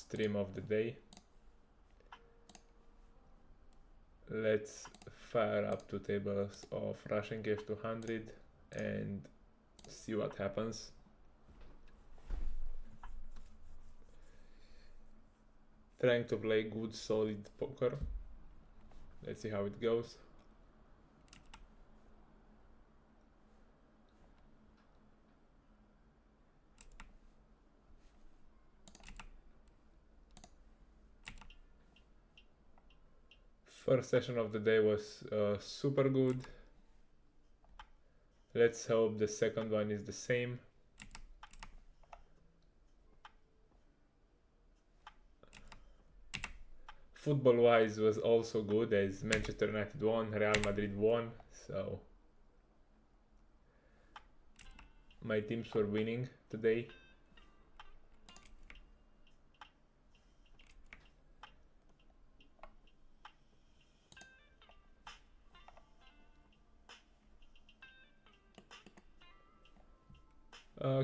stream of the day. Let's fire up 2 tables of RnC200 and see what happens. Trying to play good solid poker. Let's see how it goes. First session of the day was super good. Let's hope the second one is the same. Football wise was also good, as Manchester United won, Real Madrid won, so my teams were winning today.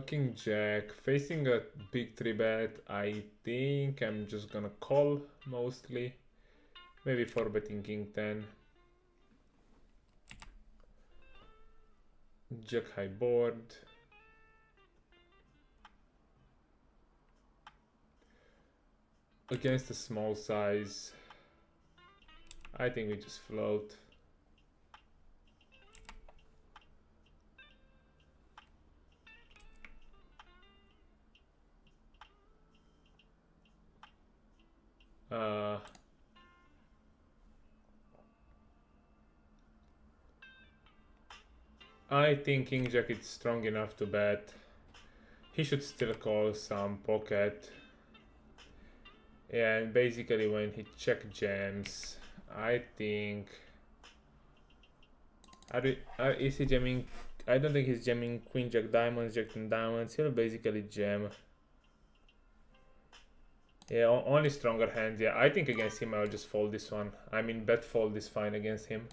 King Jack, facing a big 3-bet. I think I'm just gonna call mostly. Maybe 4-betting King 10. Jack high board. Against a small size, I think we just float. I think King Jack is strong enough to bet. He should still call some pocket. And basically when he check jams, I think... is he jamming? I don't think he's jamming Queen Jack diamonds, Jack 10 diamonds. He'll basically jam. Yeah, only stronger hands. Yeah, I think against him I'll just fold this one. I mean, bet fold is fine against him.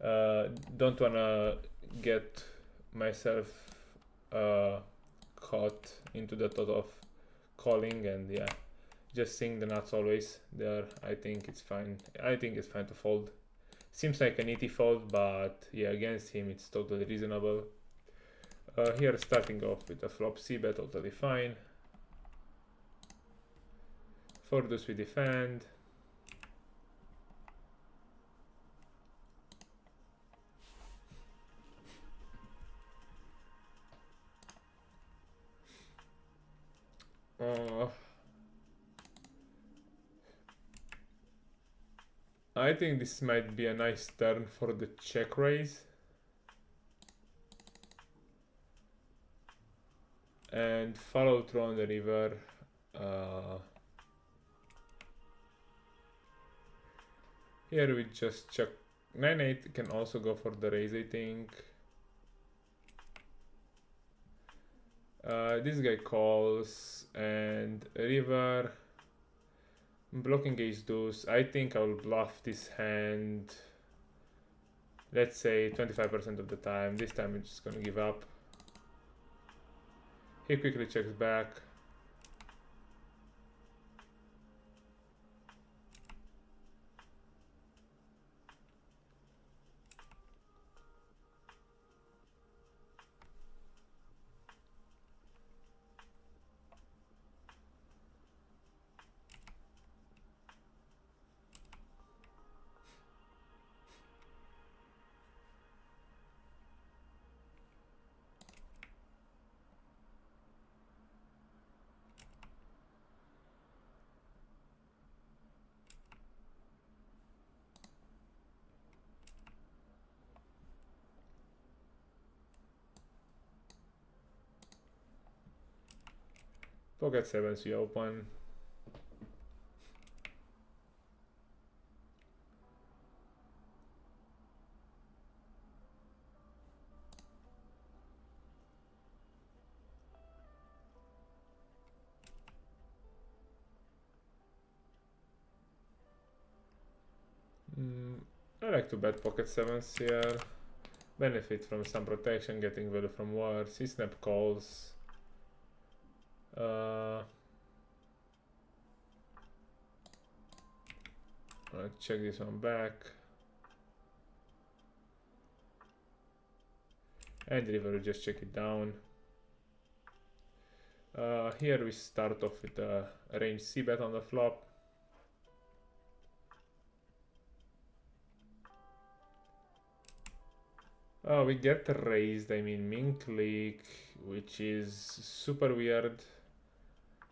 Don't wanna get myself caught into the thought of calling, and yeah, just seeing the nuts always there. I think it's fine. I think it's fine to fold. Seems like an ET fold, but yeah, against him it's totally reasonable. Here starting off with a flop C bet, totally fine. For those we defend. I think this might be a nice turn for the check raise. And follow through on the river. Here we just check. 9-8 can also go for the raise, I think. This guy calls, and river, blocking ace deuce. I think I will bluff this hand, let's say 25% of the time. This time I'm just gonna give up. He quickly checks back. Pocket sevens we open. I like to bet pocket sevens here. Benefit from some protection, getting value from words. He snap calls. Check this one back. And river, will just check it down. Here we start off with a range C bet on the flop. Oh, we get raised, I mean min click, which is super weird.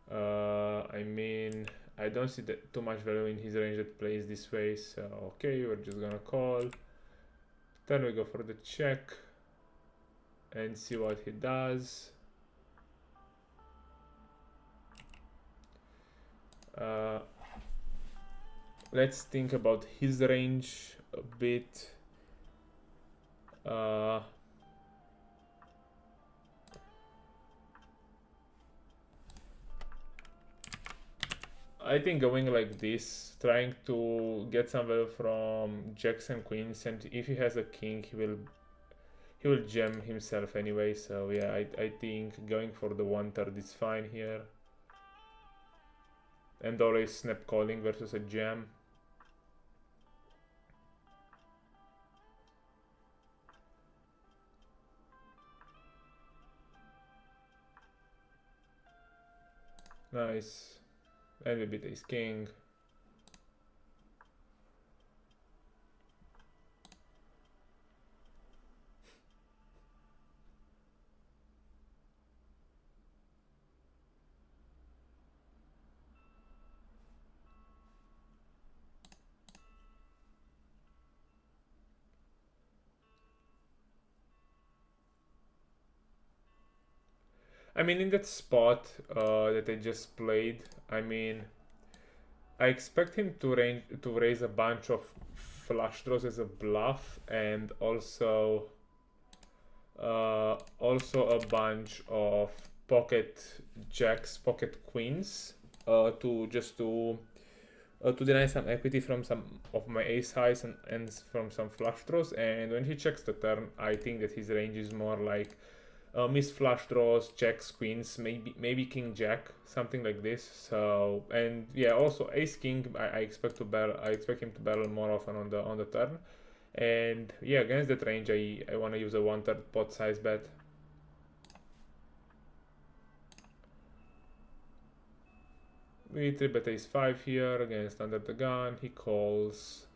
I mean, I don't see too much value in his range that plays this way, so okay, we're just gonna call. Then we go for the check and see what he does. Let's think about his range a bit. I think going like this, trying to get some value from jacks and queens, and if he has a king, he will jam himself anyway. So yeah, I think going for the 1/3 is fine here, and always snap calling versus a jam. Nice. And we beat ace king. I mean, in that spot that I just played, I mean, I expect him to raise a bunch of flush draws as a bluff, and also a bunch of pocket jacks, pocket queens, to deny some equity from some of my ace highs and from some flush draws. And when he checks the turn, I think that his range is more like missed flush draws, jacks, queens, maybe king jack, something like this. So, and yeah, also ace king, I expect him to barrel more often on the turn. And yeah, against that range, I want to use a 1/3 pot size bet. We 3-bet ace-5 here against under the gun. He calls.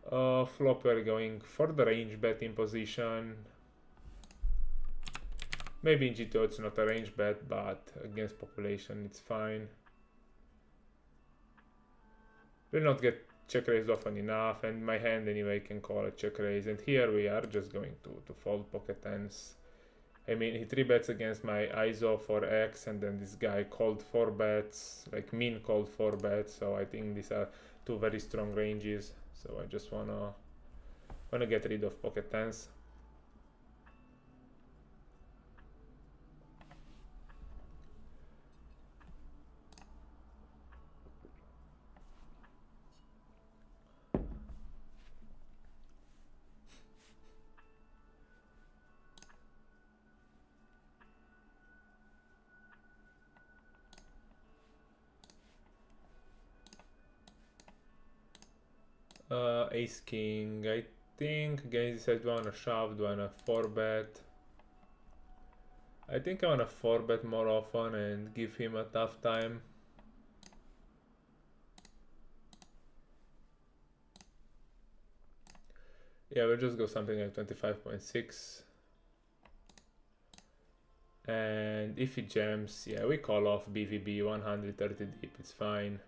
Flop, we're going for the range bet in position. Maybe in G2 it's not a range bet, but against population it's fine. Will not get check raised often enough, and my hand anyway can call a check raise. And here we are just going to fold pocket tens. I mean, he 3-bets against my ISO for X, and then this guy called 4-bets, like min called 4-bets. So I think these are two very strong ranges. So I just wanna get rid of pocket tens. Ace king, I think against this I do wanna shove, do wanna 4-bet. I think I wanna 4-bet more often and give him a tough time. Yeah, we'll just go something like 25.6. And if he jams, yeah, we call off BVB 130 deep, it's fine.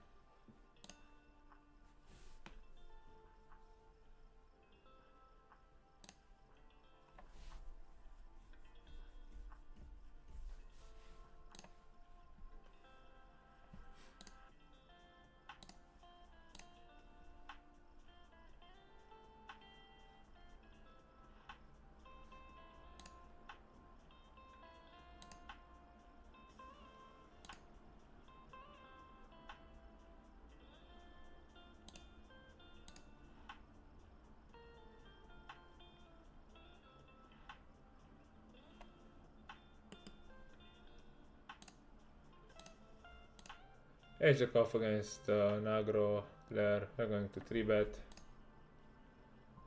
Ace jack off against an aggro player. We're going to 3-bet.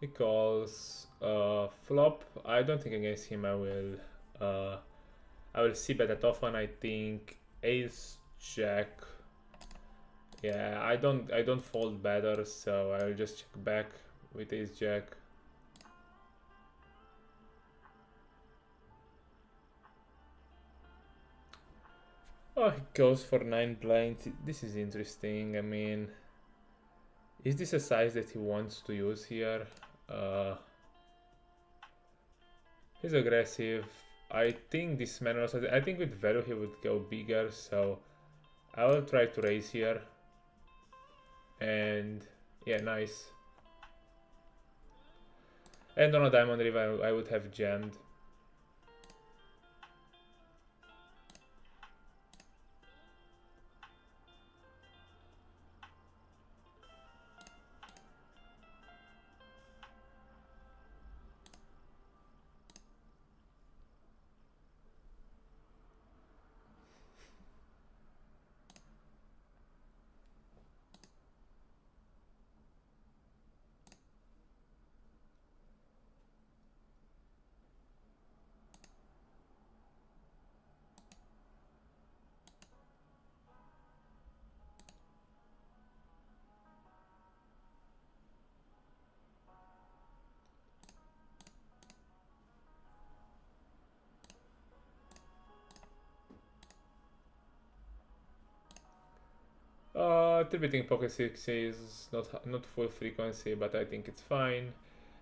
He calls flop. I don't think against him I will c-bet that often. I think ace jack. Yeah, I don't fold better, so I'll just check back with ace jack. Oh, he goes for 9 blinds. This is interesting. I mean, is this a size that he wants to use here? He's aggressive. I think this man also, I think with value he would go bigger, so I will try to raise here. And yeah, nice. And on a diamond river I would have jammed. Tributing pocket 6 is not full frequency, but I think it's fine.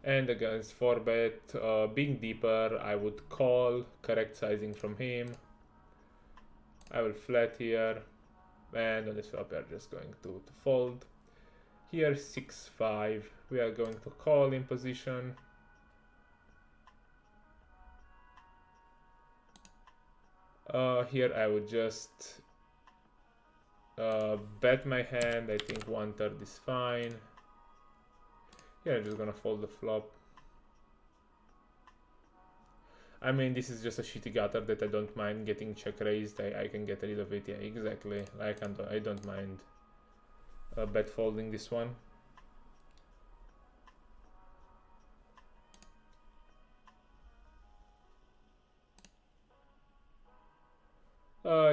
And against 4-bet, being deeper, I would call, correct sizing from him. I will flat here, and on this flop we are just going to fold. Here 6-5, we are going to call in position. Here I would just bet my hand. I think 1/3 is fine. Yeah, I'm just gonna fold the flop. I mean, this is just a shitty gutter that I don't mind getting check raised. I can get rid of it. Yeah, exactly. I don't mind bet folding this one.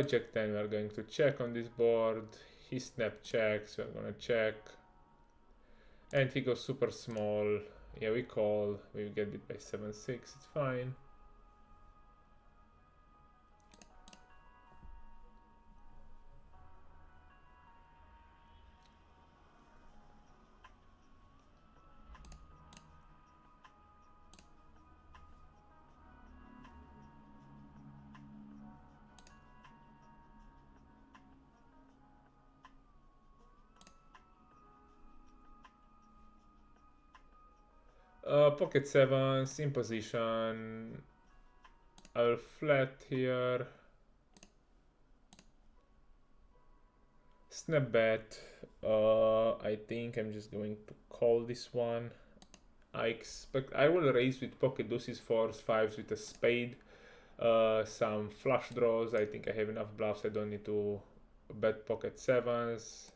Jack 10, we are going to check on this board. He snap checks, we are gonna check. And he goes super small. Yeah, we call. We get it by 7-6, it's fine. Pocket 7s in position. I'll flat here. Snap bet. I think I'm just going to call this one. I expect I will raise with pocket deuces, 4s, 5s with a spade. Some flush draws. I think I have enough bluffs. I don't need to bet pocket 7s.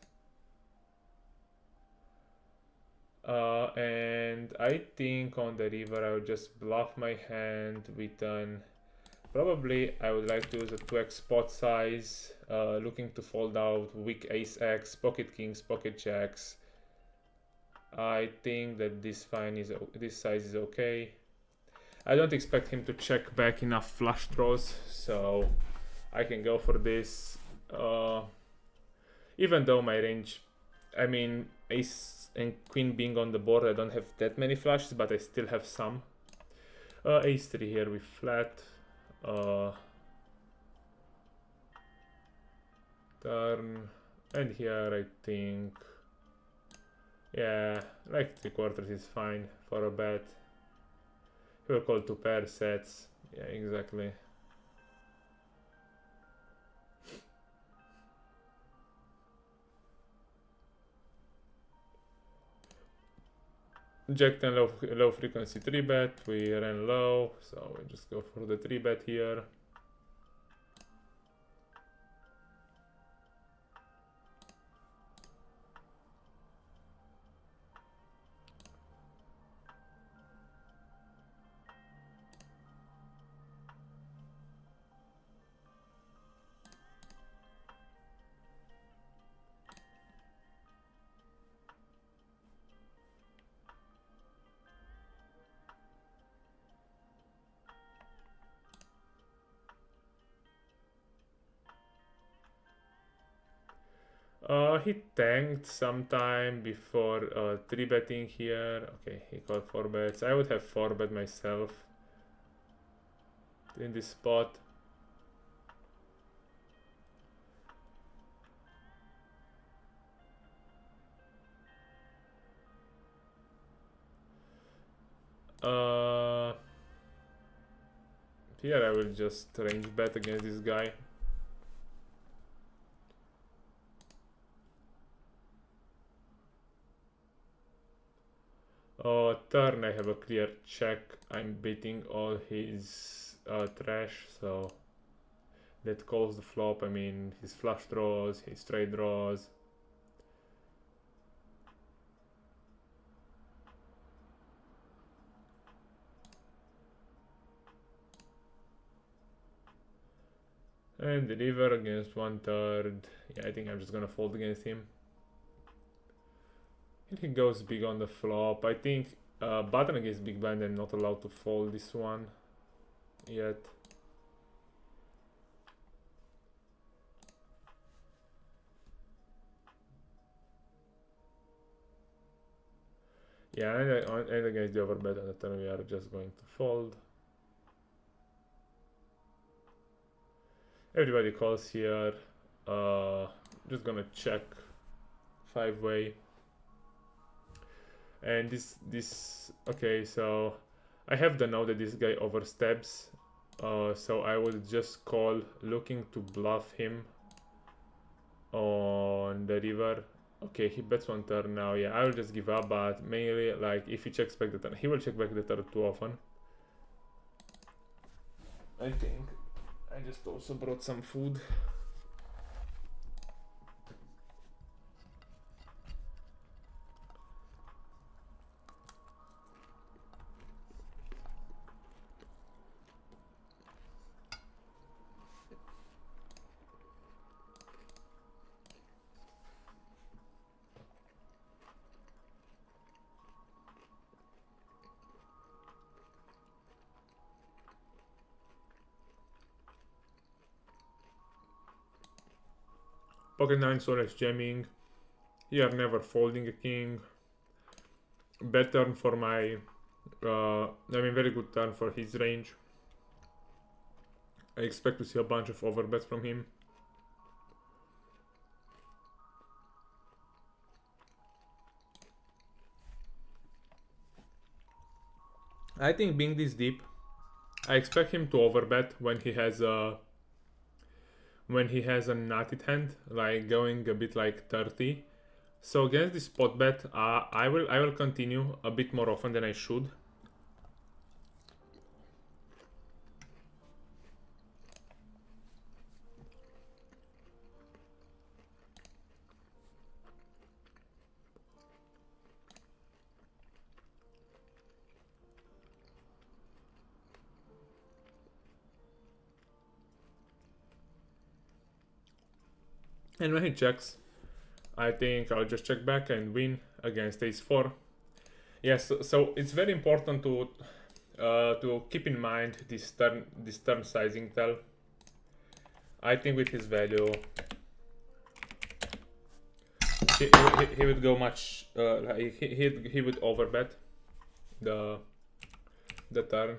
And I think on the river I would just bluff my hand with an, probably I would like to use a 2x pot size, looking to fold out weak ace x, pocket kings, pocket jacks. I think that this size is okay. I don't expect him to check back enough flush draws, so I can go for this. Even though my range, I mean, ace and queen being on the board, I don't have that many flushes, but I still have some. Ace 3 here with flat. Turn. And here I think, yeah, like 3/4 is fine for a bet. We'll call 2 pair sets. Yeah, exactly. Jack 10 low frequency 3-bet. We ran low, so we just go for the 3-bet here. He tanked sometime before 3-betting here. Okay, he called 4 bets. I would have 4 bet myself in this spot. Here I will just range bet against this guy. Turn I have a clear check. I'm beating all his trash, so that calls the flop. I mean, his flush draws, his straight draws. And the river against 1/3. Yeah, I think I'm just gonna fold against him. If he goes big on the flop, I think button against big blind, I'm not allowed to fold this one yet. Yeah, and against the overbet on the turn, we are just going to fold. Everybody calls here. Just gonna check 5-way. And this okay, so I have the note that this guy oversteps. So I would just call, looking to bluff him on the river. Okay, he bets 1 turn now. Yeah, I will just give up, but mainly like if he checks back the turn, he will check back the turn too often. I think I just also brought some food. Pocket 9 Sorex jamming. Here never folding a king. Bad turn for my I mean very good turn for his range. I expect to see a bunch of overbets from him. I think being this deep, I expect him to overbet when he has a nutted hand, like going a bit like 30. So against this spot bet, I will continue a bit more often than I should. And when he checks, I think I'll just check back and win against ace 4. Yes, so it's very important to keep in mind this turn sizing tell. I think with his value, he would go much. He would overbet the turn.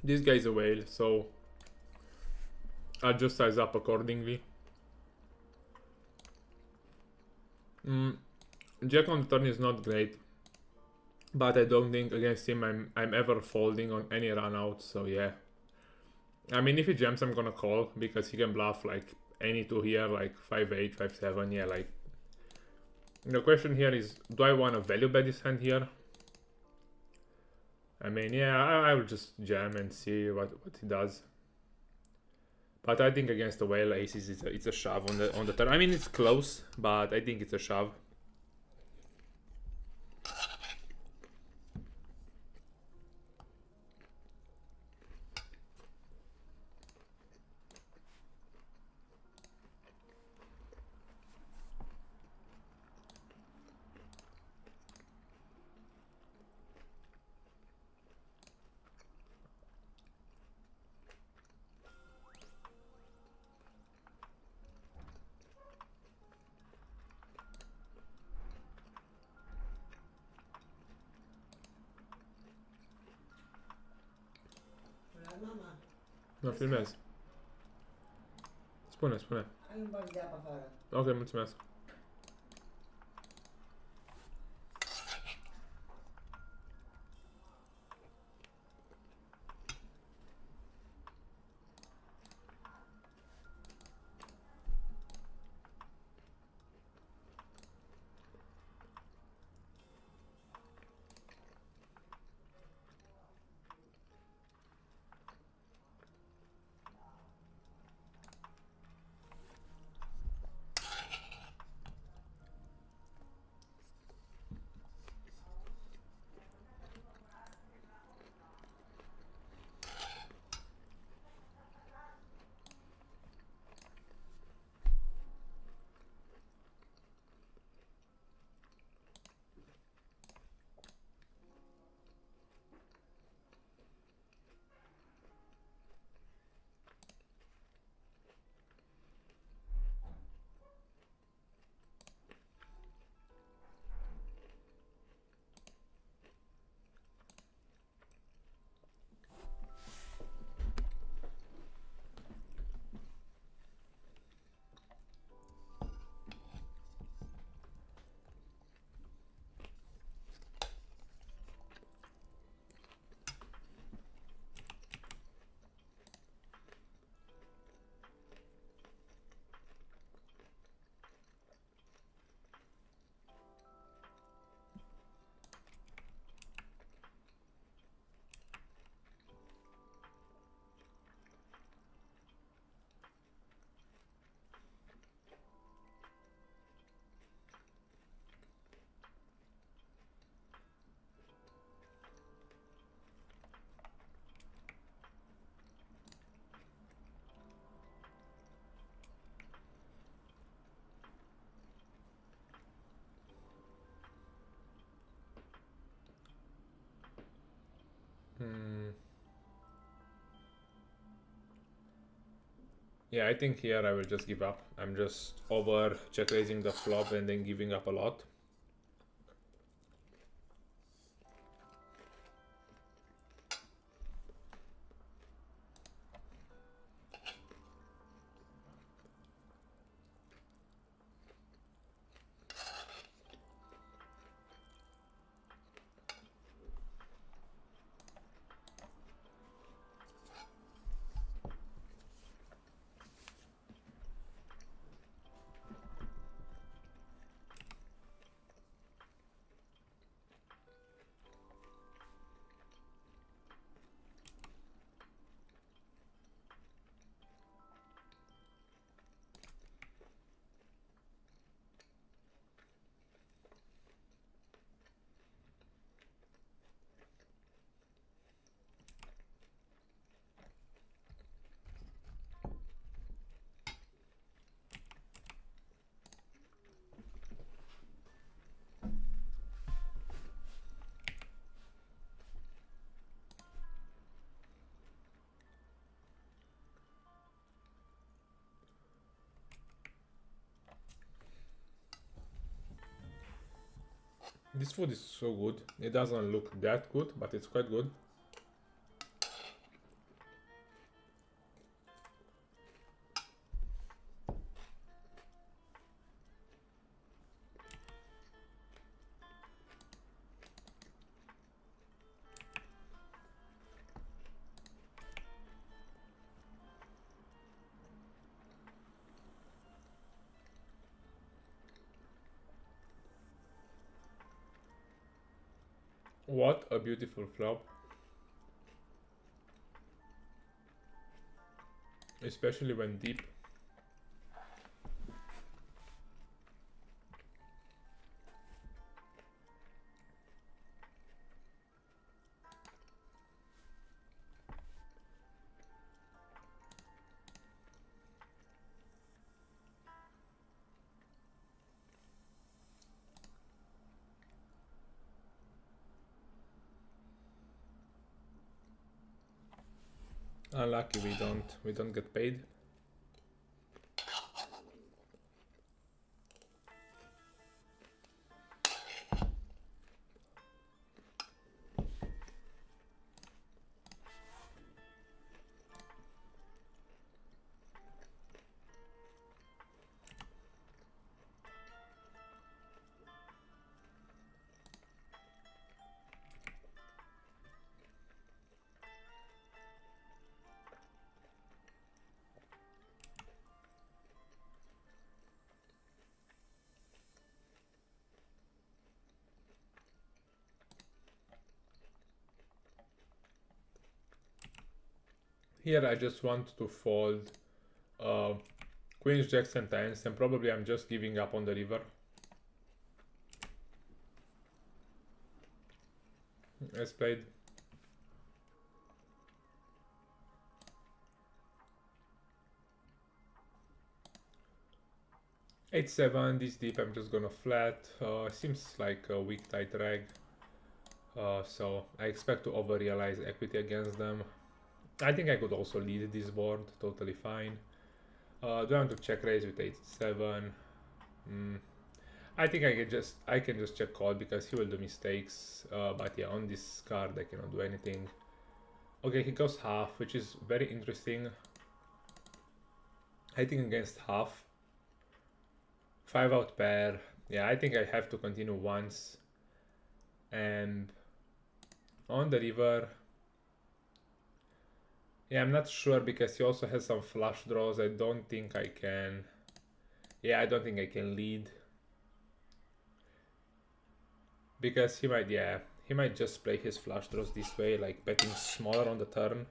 This guy's a whale, so I'll just size up accordingly. Jack on the turn is not great. but I don't think against him I'm ever folding on any run out. So yeah, I mean if he jams I'm gonna call because he can bluff like any two here, like 5-8, 5-7. Yeah, like the question here is, do I want to value bet this hand here? I mean, yeah, I will just jam and see what he does. But I think against the whale aces, it's a shove on the turn. I mean, it's close, but I think it's a shove. No, filmez. Spune. Ai un bag de apă afară. Ok, mulțumesc. Yeah, I think here I will just give up. I'm just over check raising the flop and then giving up a lot. This food is so good. It doesn't look that good, but it's quite good. What a beautiful flop. Especially when deep. Unlucky we don't get paid. Here I just want to fold queens, jacks and tens, and probably I'm just giving up on the river. As played. Eight seven, this deep I'm just gonna flat. Seems like a weak tight rag. So I expect to over-realize equity against them. I think I could also lead this board, totally fine. Do I want to check raise with 8-7? I think I can just check call because he will do mistakes. But yeah, on this card I cannot do anything. Okay, he goes half, which is very interesting. I think against half. 5 out pair. Yeah, I think I have to continue once. And on the river, yeah, I'm not sure because he also has some flush draws. I don't think I can. Yeah, I don't think I can lead. Because he might just play his flush draws this way, like betting smaller on the turn.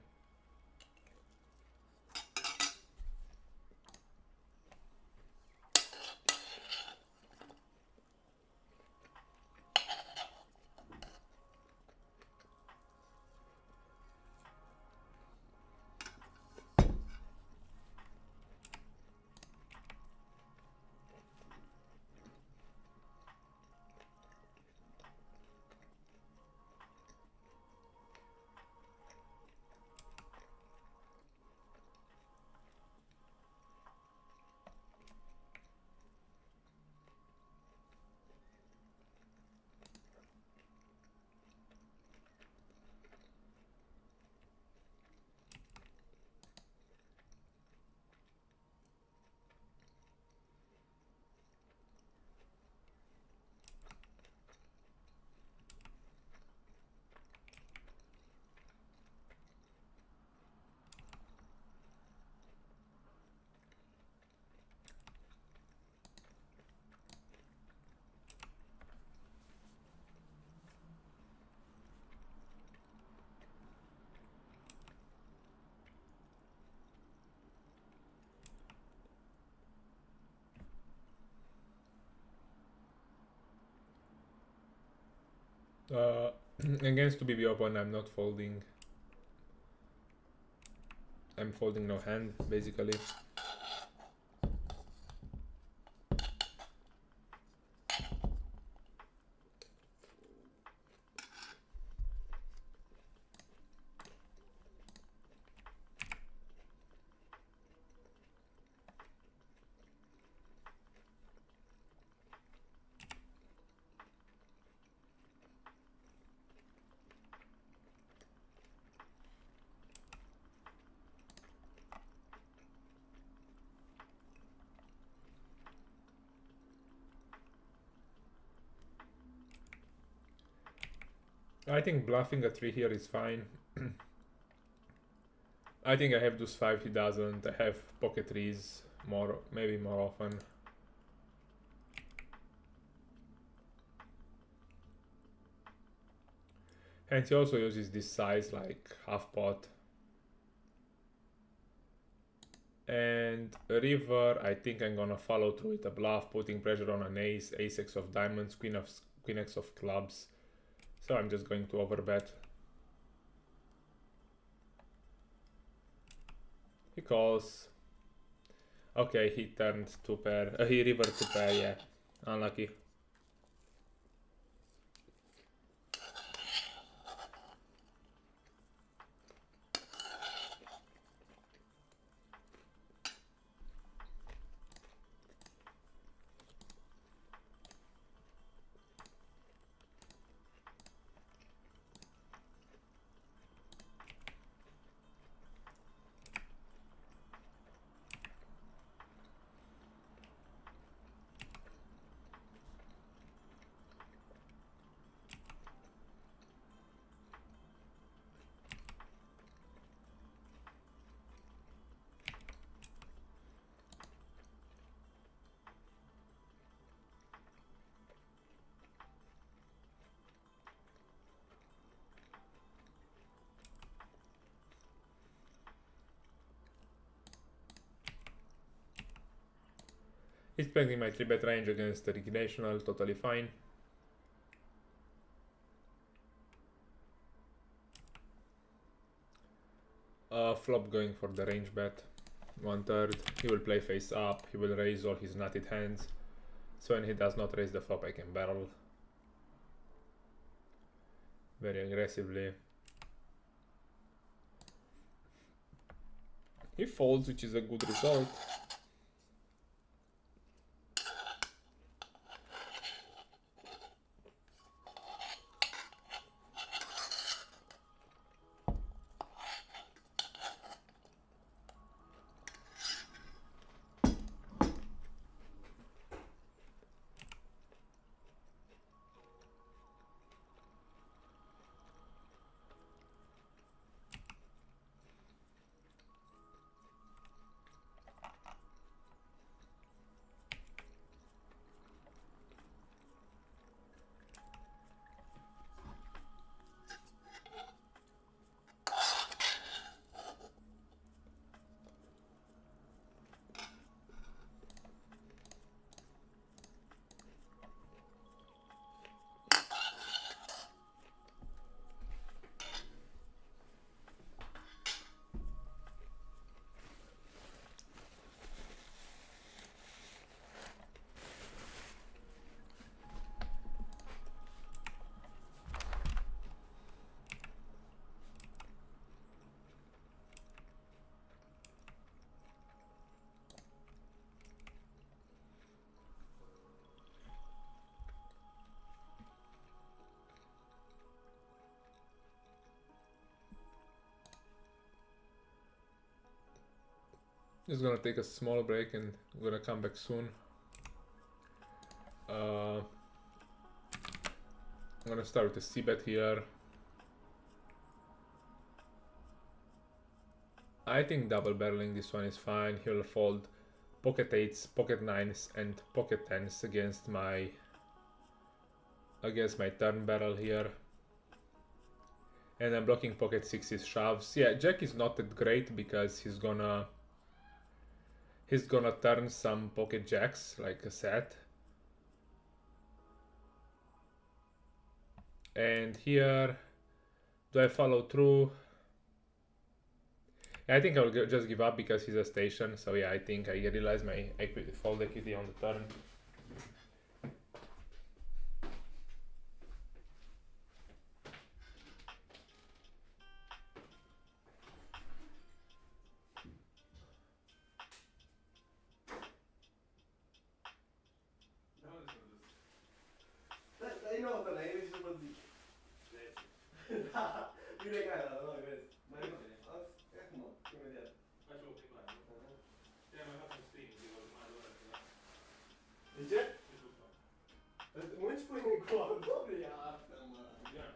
Against 2BB open, I'm not folding. I'm folding no hand, basically. I think bluffing a 3 here is fine. I think I have those 5, he doesn't. I have pocket 3s maybe more often. And he also uses this size like half pot. And river, I think I'm gonna follow through with a bluff, putting pressure on an ace, ace-x of diamonds, queen-x of clubs. So I'm just going to overbet. He calls. Okay, he turned two pair. He river two pair, yeah. Unlucky. He's playing my 3-bet range against the recreational, totally fine. Flop going for the range bet. 1/3. He will play face up. He will raise all his nutted hands. So when he does not raise the flop, I can barrel very aggressively. He folds, which is a good result. Just gonna take a small break and I'm gonna come back soon. I'm gonna start with a c-bet here. I think double barreling this one is fine. He'll fold pocket 8s, pocket 9s and pocket 10s against my turn barrel here. And I'm blocking pocket 6s shoves. Yeah, Jack is not that great because he's gonna turn some pocket jacks like a set. And here, do I follow through? I think I'll just give up because he's a station. So yeah, I think I realize my fold equity on the turn. Lei nota, lei invece sono così. Io regalo, no, questo. Ma io ecco, come dire. Facevo prima. Ti hai mai fatto un stream, ti ricordo male ora. Dice? Non ci puoi in cuore, dove è arte, ma. Vediamo.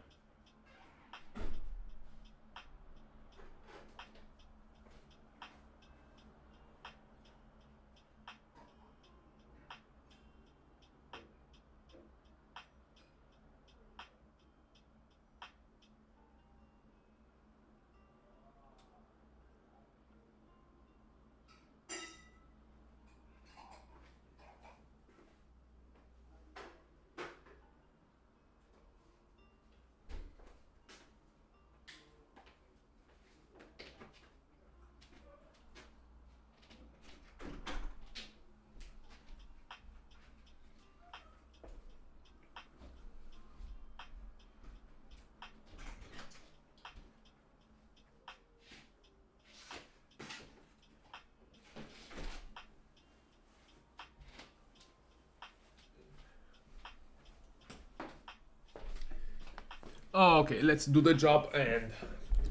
Okay, let's do the job and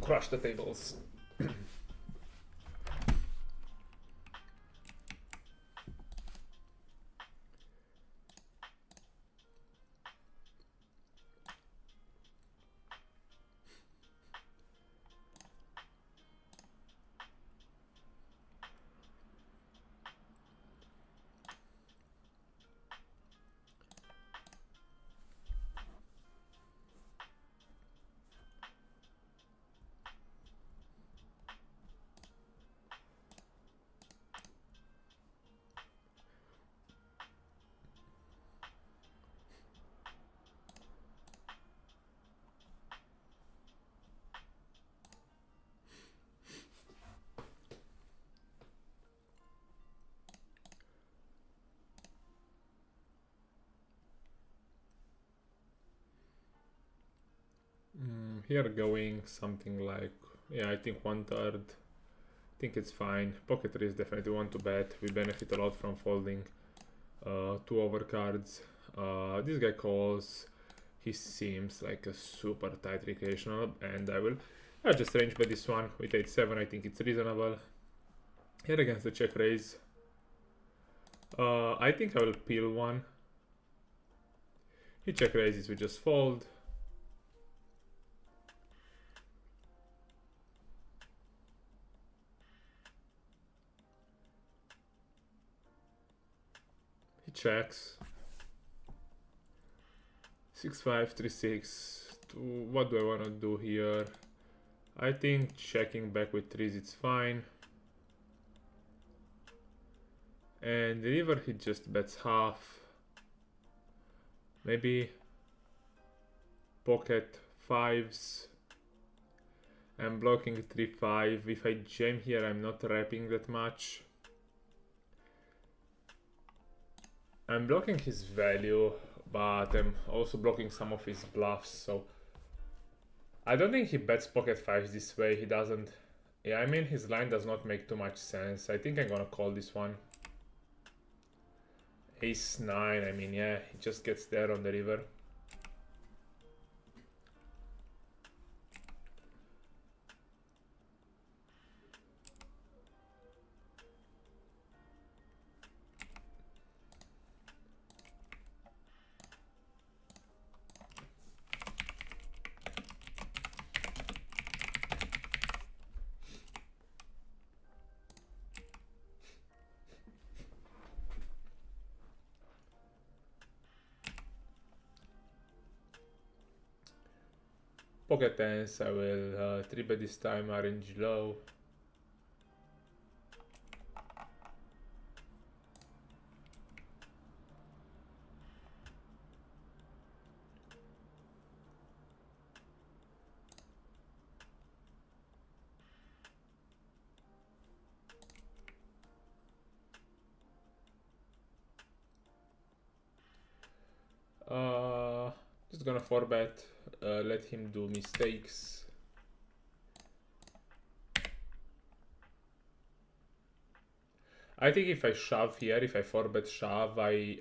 crush the tables. Here going something like, yeah, I think 1/3. I think it's fine. Pocket 3 is definitely one to bet. We benefit a lot from folding 2 overcards. This guy calls. He seems like a super tight recreational, and I'll just range bet this one with 8-7. I think it's reasonable. Here against the check raise. I think I will peel one. He check raises, we just fold. He checks. 6-5, 3-6. What do I want to do here? I think checking back with 3s, it's fine. And the river, he just bets half. Maybe pocket 5s. I'm blocking 3-5. If I jam here, I'm not wrapping that much. I'm blocking his value, but I'm also blocking some of his bluffs, so I don't think he bets pocket 5s this way. He doesn't. Yeah, I mean, his line does not make too much sense. I think I'm gonna call this one. Ace 9, I mean, yeah, he just gets there on the river. Pocket 10s, I will 3-bet this time, RnC low. Just gonna 4-bet, let him do mistakes. I think if I shove here, if I 4-bet shove, I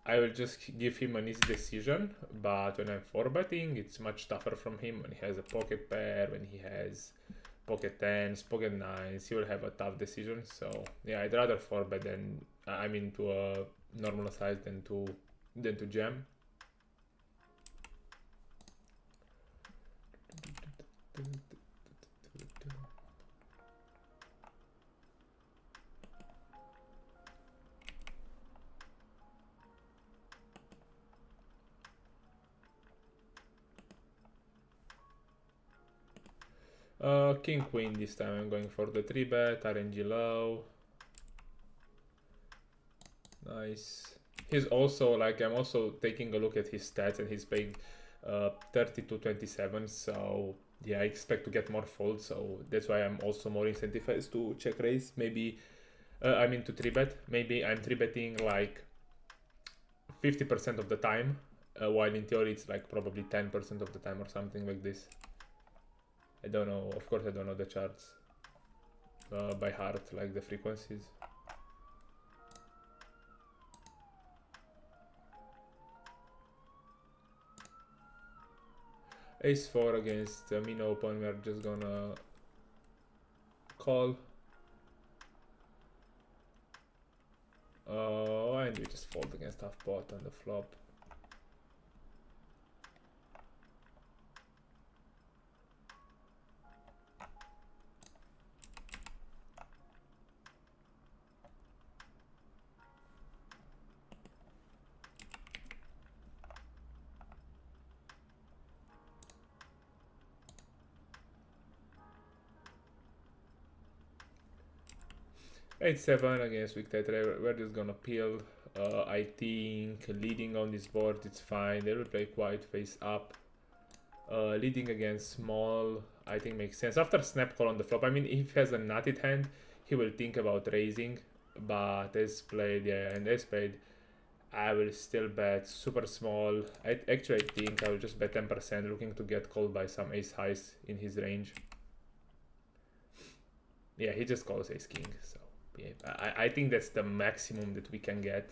will just give him an easy decision, but when I'm 4-betting, it's much tougher from him. When he has a pocket pair, when he has pocket 10s, pocket 9s, he will have a tough decision. So yeah, I'd rather 4-bet than, I mean, to a normal size than to jam. King queen this time. I'm going for the 3-bet, RnC low. Nice. He's also like, I'm also taking a look at his stats, and he's paying 30-27. So yeah, I expect to get more folds. So that's why I'm also more incentivized to check raise. Maybe I mean to 3-bet. Maybe I'm 3-betting like 50% of the time, while in theory it's like probably 10% of the time or something like this. I don't know, of course I don't know the charts by heart, like the frequencies. Ace 4 against min open, we're just gonna call. And we just fold against half pot on the flop. Eight 7 against weak tight. We're just gonna peel. I think leading on this board it's fine. They will play quite face up. Leading against small, I think makes sense. After snap call on the flop, I mean, if he has a nutted hand, he will think about raising. But as played, yeah, and as played, I will still bet super small. I think I will just bet 10%, looking to get called by some ace highs in his range. Yeah, he just calls ace king, so yeah, I think that's the maximum that we can get.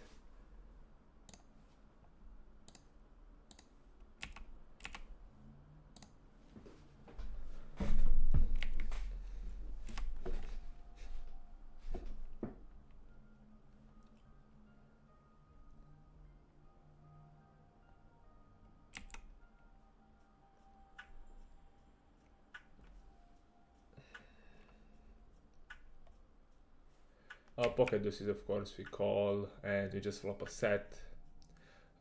Pocket deuces, of course, we call, and we just flop a set.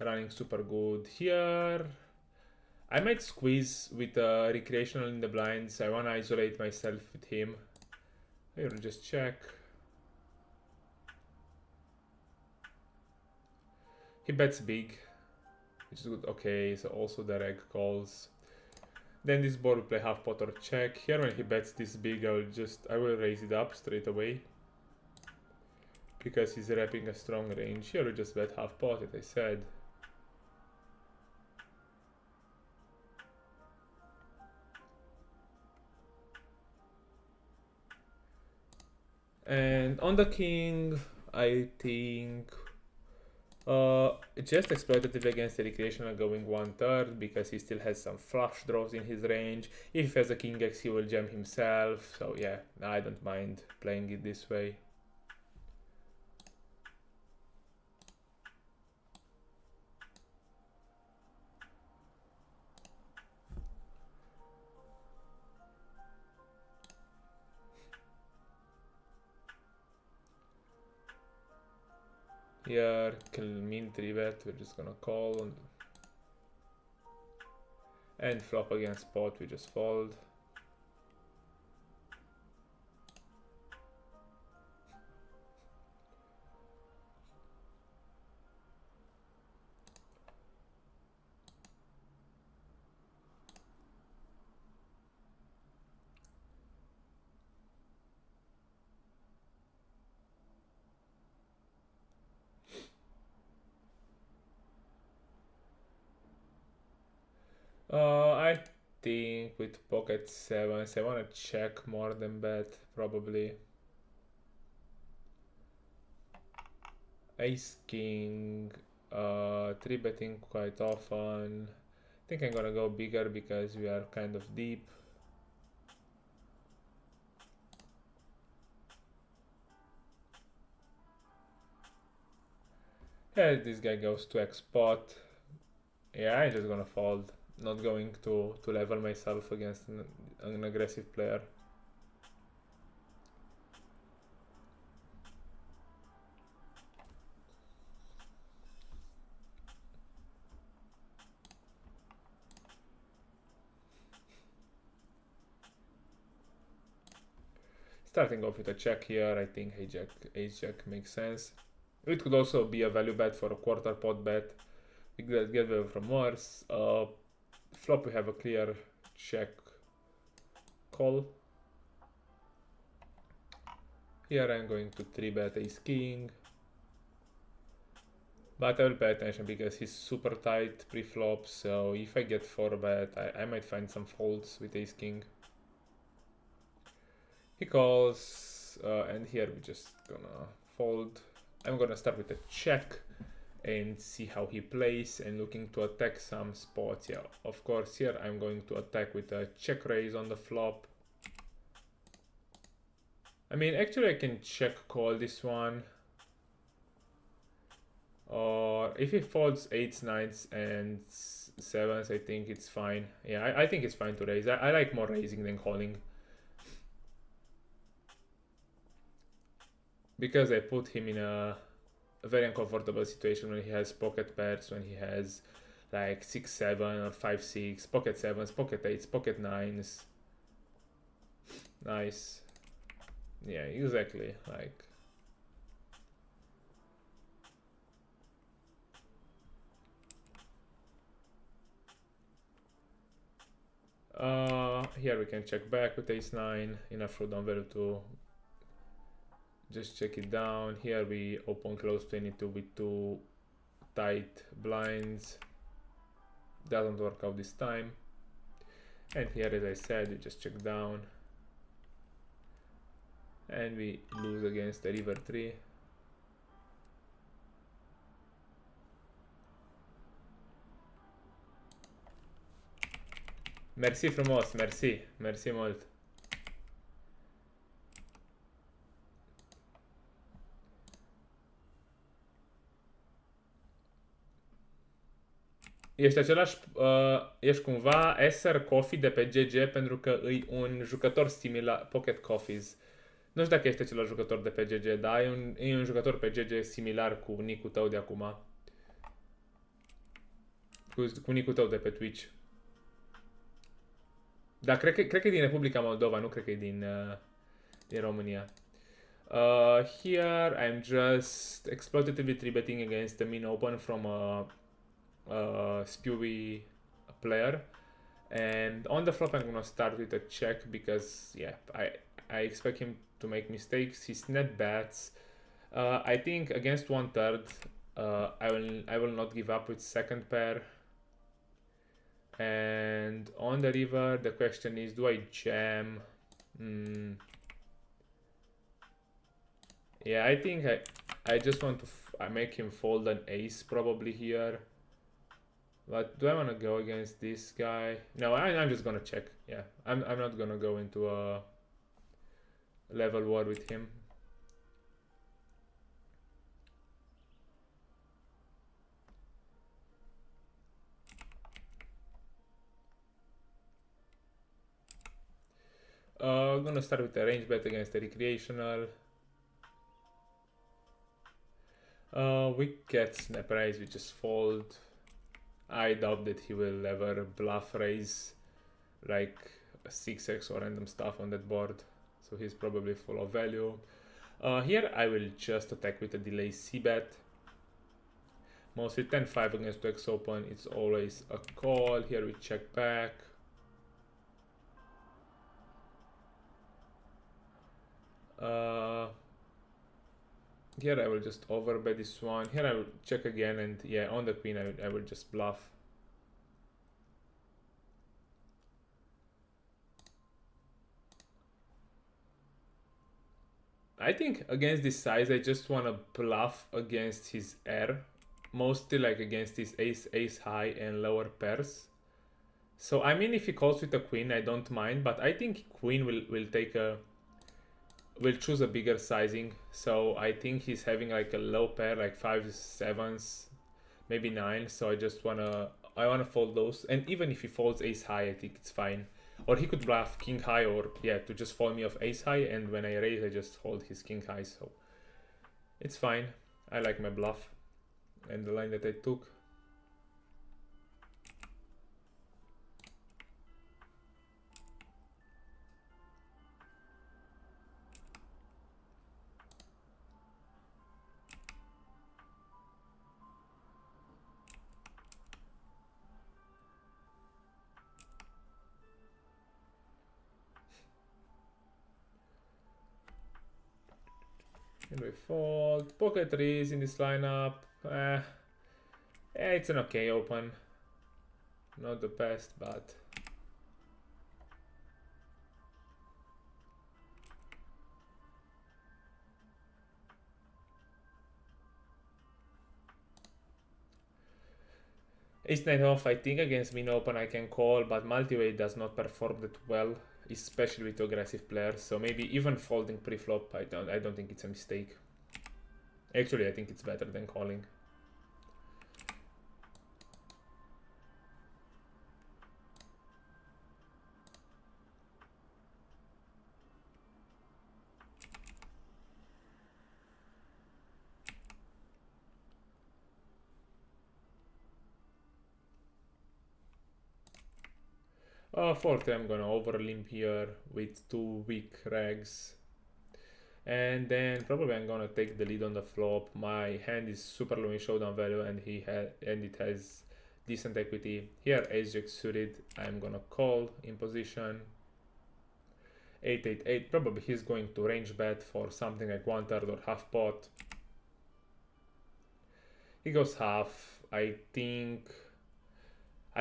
Running super good here. I might squeeze with recreational in the blinds. I want to isolate myself with him. I will just check. He bets big, which is good. Okay, so also the reg calls. Then this board will play half pot or check. Here when he bets this big, I will raise it up straight away. Because he's wrapping a strong range. Here we just bet half pot, as I said. And on the king, I think just exploitative against the recreational going 1/3 because he still has some flush draws in his range. If he has a king x, he will jam himself. So yeah, I don't mind playing it this way. Here, mean 3-bet, we're just gonna call. And flop against pot, we just fold. I think with pocket sevens, I wanna check more than bet, probably. Ace king, 3-betting quite often. I think I'm gonna go bigger because we are kind of deep. Yeah, this guy goes to X pot. Yeah, I'm just gonna fold. Not going to level myself against an aggressive player. Starting off with a check here, I think ace jack makes sense. It could also be a value bet for a quarter pot bet. We get away from worse. Flop we have a clear check call. Here I'm going to 3-bet ace king. But I will pay attention because he's super tight pre-flop, so if I get 4-bet, I might find some folds with ace king. He calls, and here we just gonna fold. I'm gonna start with a check. and see how he plays and looking to attack some spots. Yeah, of course here I'm going to attack with a check raise on the flop. I mean, actually I can check call this one, or if he folds 8s, 9s and 7s, I think it's fine. Yeah, I think it's fine to raise. I like more raising than calling, because I put him in a very uncomfortable situation when he has pocket pairs, when he has like 6-7 or 5-6, pocket 7s, pocket 8s, pocket 9s. Nice. Yeah, exactly. Like, here we can check back with ace-9, enough showdown value to just check it down. Here we open close 22 with 2 tight blinds. Doesn't work out this time. And here, as I said, we just check down. And we lose against the river 3. Merci frumos, merci. Merci mult. Ești cumva Esser Coffee de pe GG, pentru că e un jucător similar, Pocket Coffees. Nu știu dacă ești același jucător de pe GG, dar e un jucător pe GG similar cu nick-ul tău de acum. Cu nick-ul tău de pe Twitch. Dar cred că e din Republica Moldova, nu cred că e din România. Here I'm just exploitatively 3-betting against the min open from a spewy player, and on the flop I'm gonna start with a check because yeah, I expect him to make mistakes. He snap bets. I think against 1/3 I will not give up with second pair. And on the river the question is, do I jam? Yeah, I think I just want to make him fold an ace probably here. But do I want to go against this guy? No, I'm just gonna check. Yeah, I'm not gonna go into a level war with him. I'm gonna start with a range bet against the recreational. We get snap raise, we just fold. I doubt that he will ever bluff raise like a 6x or random stuff on that board, so he's probably full of value. Here I will just attack with a delay c-bet. Mostly 10-5 against 2x open, it's always a call. Here we check back. Here I will just overbet this one. Here I will check again, and yeah, on the queen I will just bluff. I think against this size I just want to bluff against his air, mostly like against his ace high and lower pairs. So I mean, if he calls with a queen I don't mind, but I think queen will choose a bigger sizing. So I think he's having like a low pair, like 5s, 7s, maybe 9. So I wanna fold those. And even if he folds ace high, I think it's fine. Or he could bluff king high, or yeah, to just fold me off ace high, and when I raise I just hold his king high. So it's fine. I like my bluff and the line that I took. And we fold. Pocket 3s in this lineup. It's an okay open. Not the best, but Ace-9 off, I think against min open I can call, but multi-way does not perform that well, especially with aggressive players. So maybe even folding pre-flop, I don't think it's a mistake. Actually, I think it's better than calling. Fourth, I'm gonna overlimp here with 2 weak regs. And then probably I'm gonna take the lead on the flop. My hand is super low in showdown value, and it has decent equity. Here, ace jack suited, I'm gonna call in position. 8-8-8, probably he's going to range bet for something like 1/3 or half pot. He goes half. I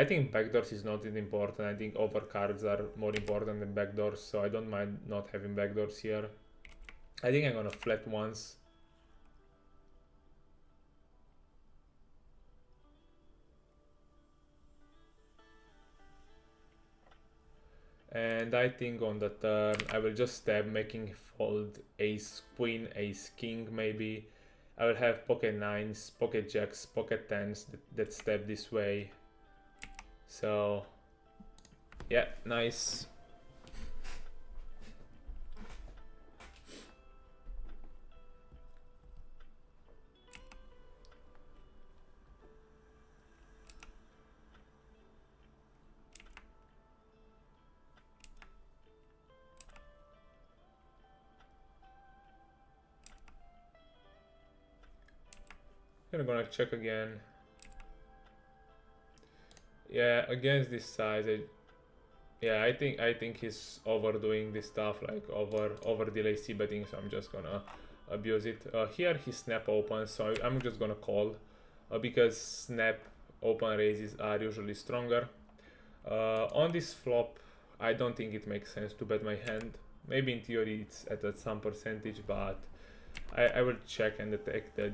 think backdoors is not that important. I think overcards are more important than backdoors, so I don't mind not having backdoors here. I think I'm gonna flat once. And I think on the turn I will just stab, making fold ace queen, ace king maybe. I will have pocket nines, pocket jacks, pocket tens that step this way. So yeah, nice. I'm gonna check again. Yeah, against this size, I think he's overdoing this stuff, like over delay c betting. So I'm just gonna abuse it. Here he snap opens, so I'm just gonna call because snap open raises are usually stronger. On this flop, I don't think it makes sense to bet my hand. Maybe in theory it's at some percentage, but I will check and detect that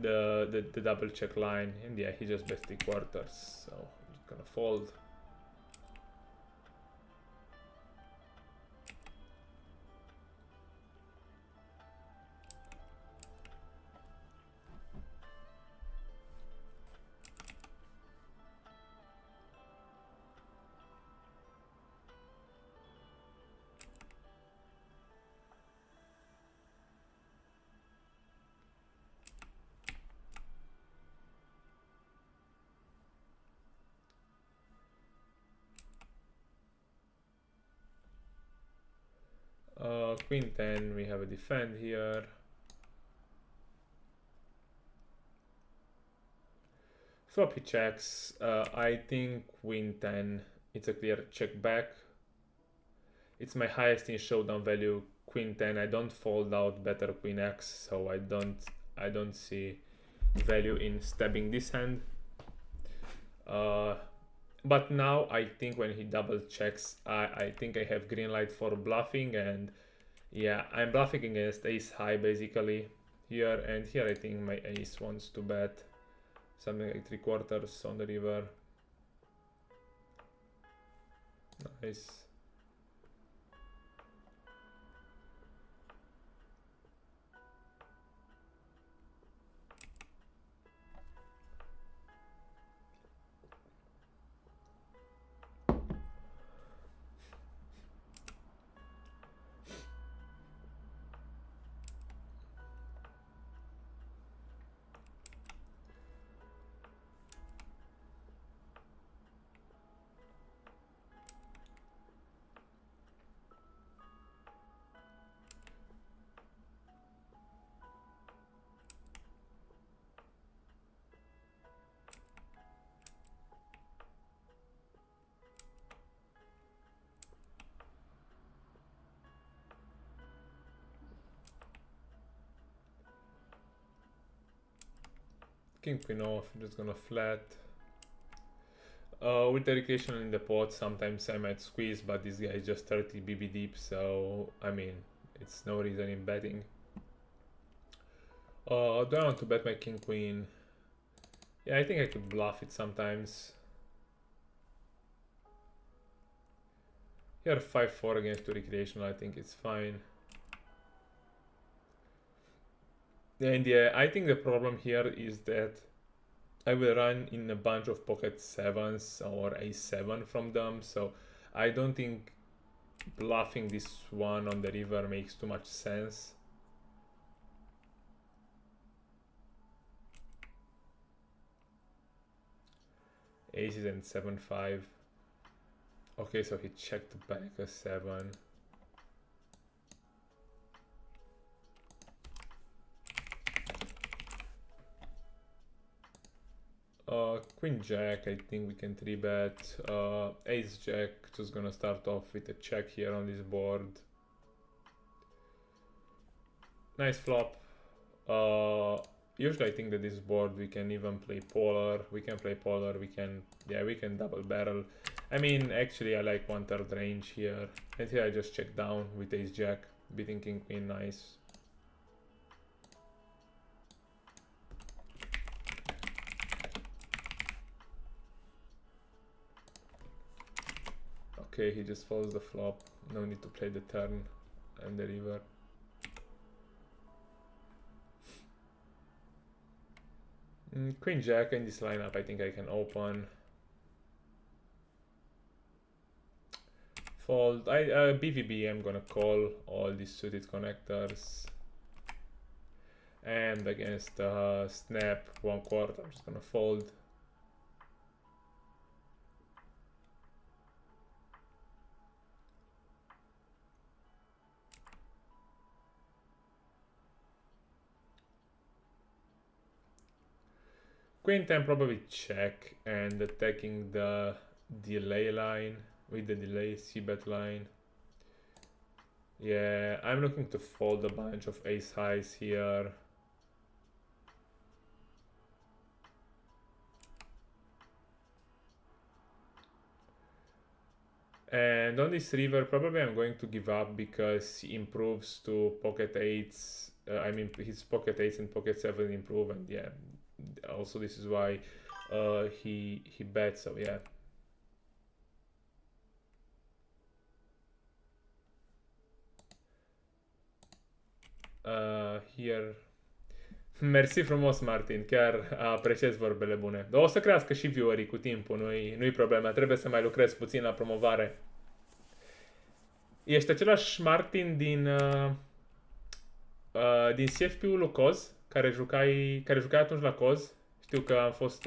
the double check line, and yeah, he just bets 3/4, so I'm just gonna fold. Queen 10, we have a defend here. Flop he checks. I think Queen 10, it's a clear check back. It's my highest in showdown value, Queen 10. I don't fold out better Queen X, so I don't see value in stabbing this hand. But now I think when he double checks, I think I have green light for bluffing, and yeah, I'm bluffing against ace high basically here, and here I think my ace wants to bet something like 3/4 on the river. Nice. King queen off, I'm just gonna flat. With the education in the pot, sometimes I might squeeze, but this guy is just 30 BB deep, so I mean, it's no reason in betting. Do I want to bet my king queen? Yeah, I think I could bluff it sometimes. Here 5-4 against two recreational, I think it's fine. And yeah, I think the problem here is that I will run in a bunch of pocket 7s or a7 from them, so I don't think bluffing this one on the river makes too much sense. Aces and 7-5. Okay, so he checked back a 7. Queen Jack, I think we can 3-bet. Ace Jack, just gonna start off with a check here on this board. Nice flop. Usually I think that this board we can even play polar. We can play polar, we can double barrel. I mean, actually I like 1/3 range here. And here I just check down with Ace Jack, beating King Queen, nice. Okay, he just folds the flop. No need to play the turn and the river. Queen Jack in this lineup, I think I can open. Fold. BVB, I'm gonna call all these suited connectors. And against snap 1/4, I'm just gonna fold. Queen 10 probably check and attacking the delay line with the delay c-bet line. Yeah, I'm looking to fold a bunch of ace highs here. And on this river, probably I'm going to give up because he improves to pocket 8s. I mean, his pocket 8s and pocket 7 improve, and yeah, also this is why he bets. So yeah. Here. Mersi frumos, Martin, chiar apreciez vorbele bune. O să crească și viewerii cu timpul, nu-i problema, trebuie să mai lucrez puțin la promovare. Ești același Martin din CFP-ul lui Coz, care jucai atunci la Coz. Știu că am fost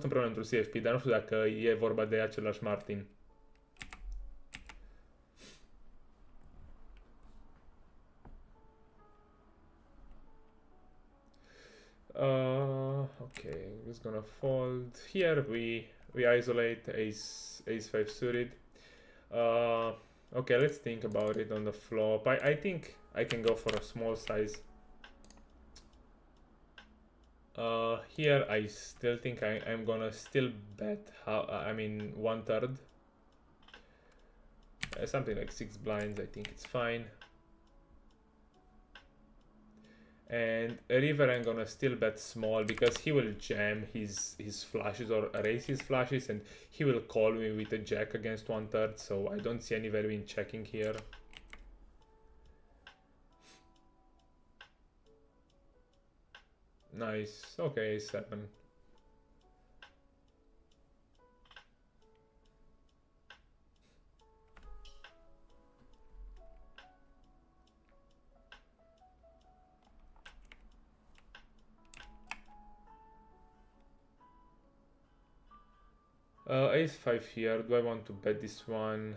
împreună într-un CFP, dar nu știu dacă e vorba de același Martin. Okay, just gonna fold. Here we isolate ace 5 suited. Okay, let's think about it on the flop. I think I can go for a small size. Here I still think I'm gonna still bet. I mean 1/3. Something like 6 blinds. I think it's fine. And a river I'm gonna still bet small because he will jam his flushes or raise his flushes, and he will call me with a jack against 1/3, so I don't see any value in checking here. Nice. Okay, 7. Ace 5 here. Do I want to bet this one?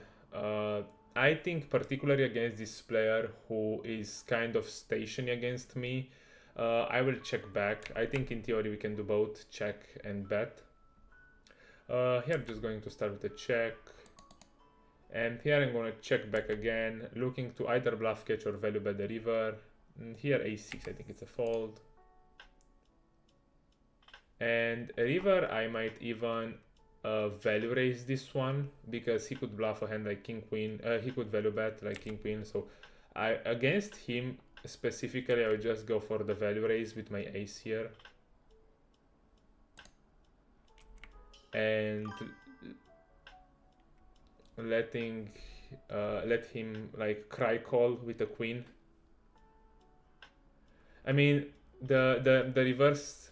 I think particularly against this player who is kind of stationary against me, I will check back. I think in theory we can do both, check and bet. Here I'm just going to start with a check. And here I'm going to check back again, looking to either bluff catch or value bet the river. And here a6, I think it's a fold. And a river, I might even value raise this one because he could bluff a hand like king queen. He could value bet like king queen. So against him specifically, I would just go for the value raise with my ace here. and let him like cry call with a queen. I mean the reverse.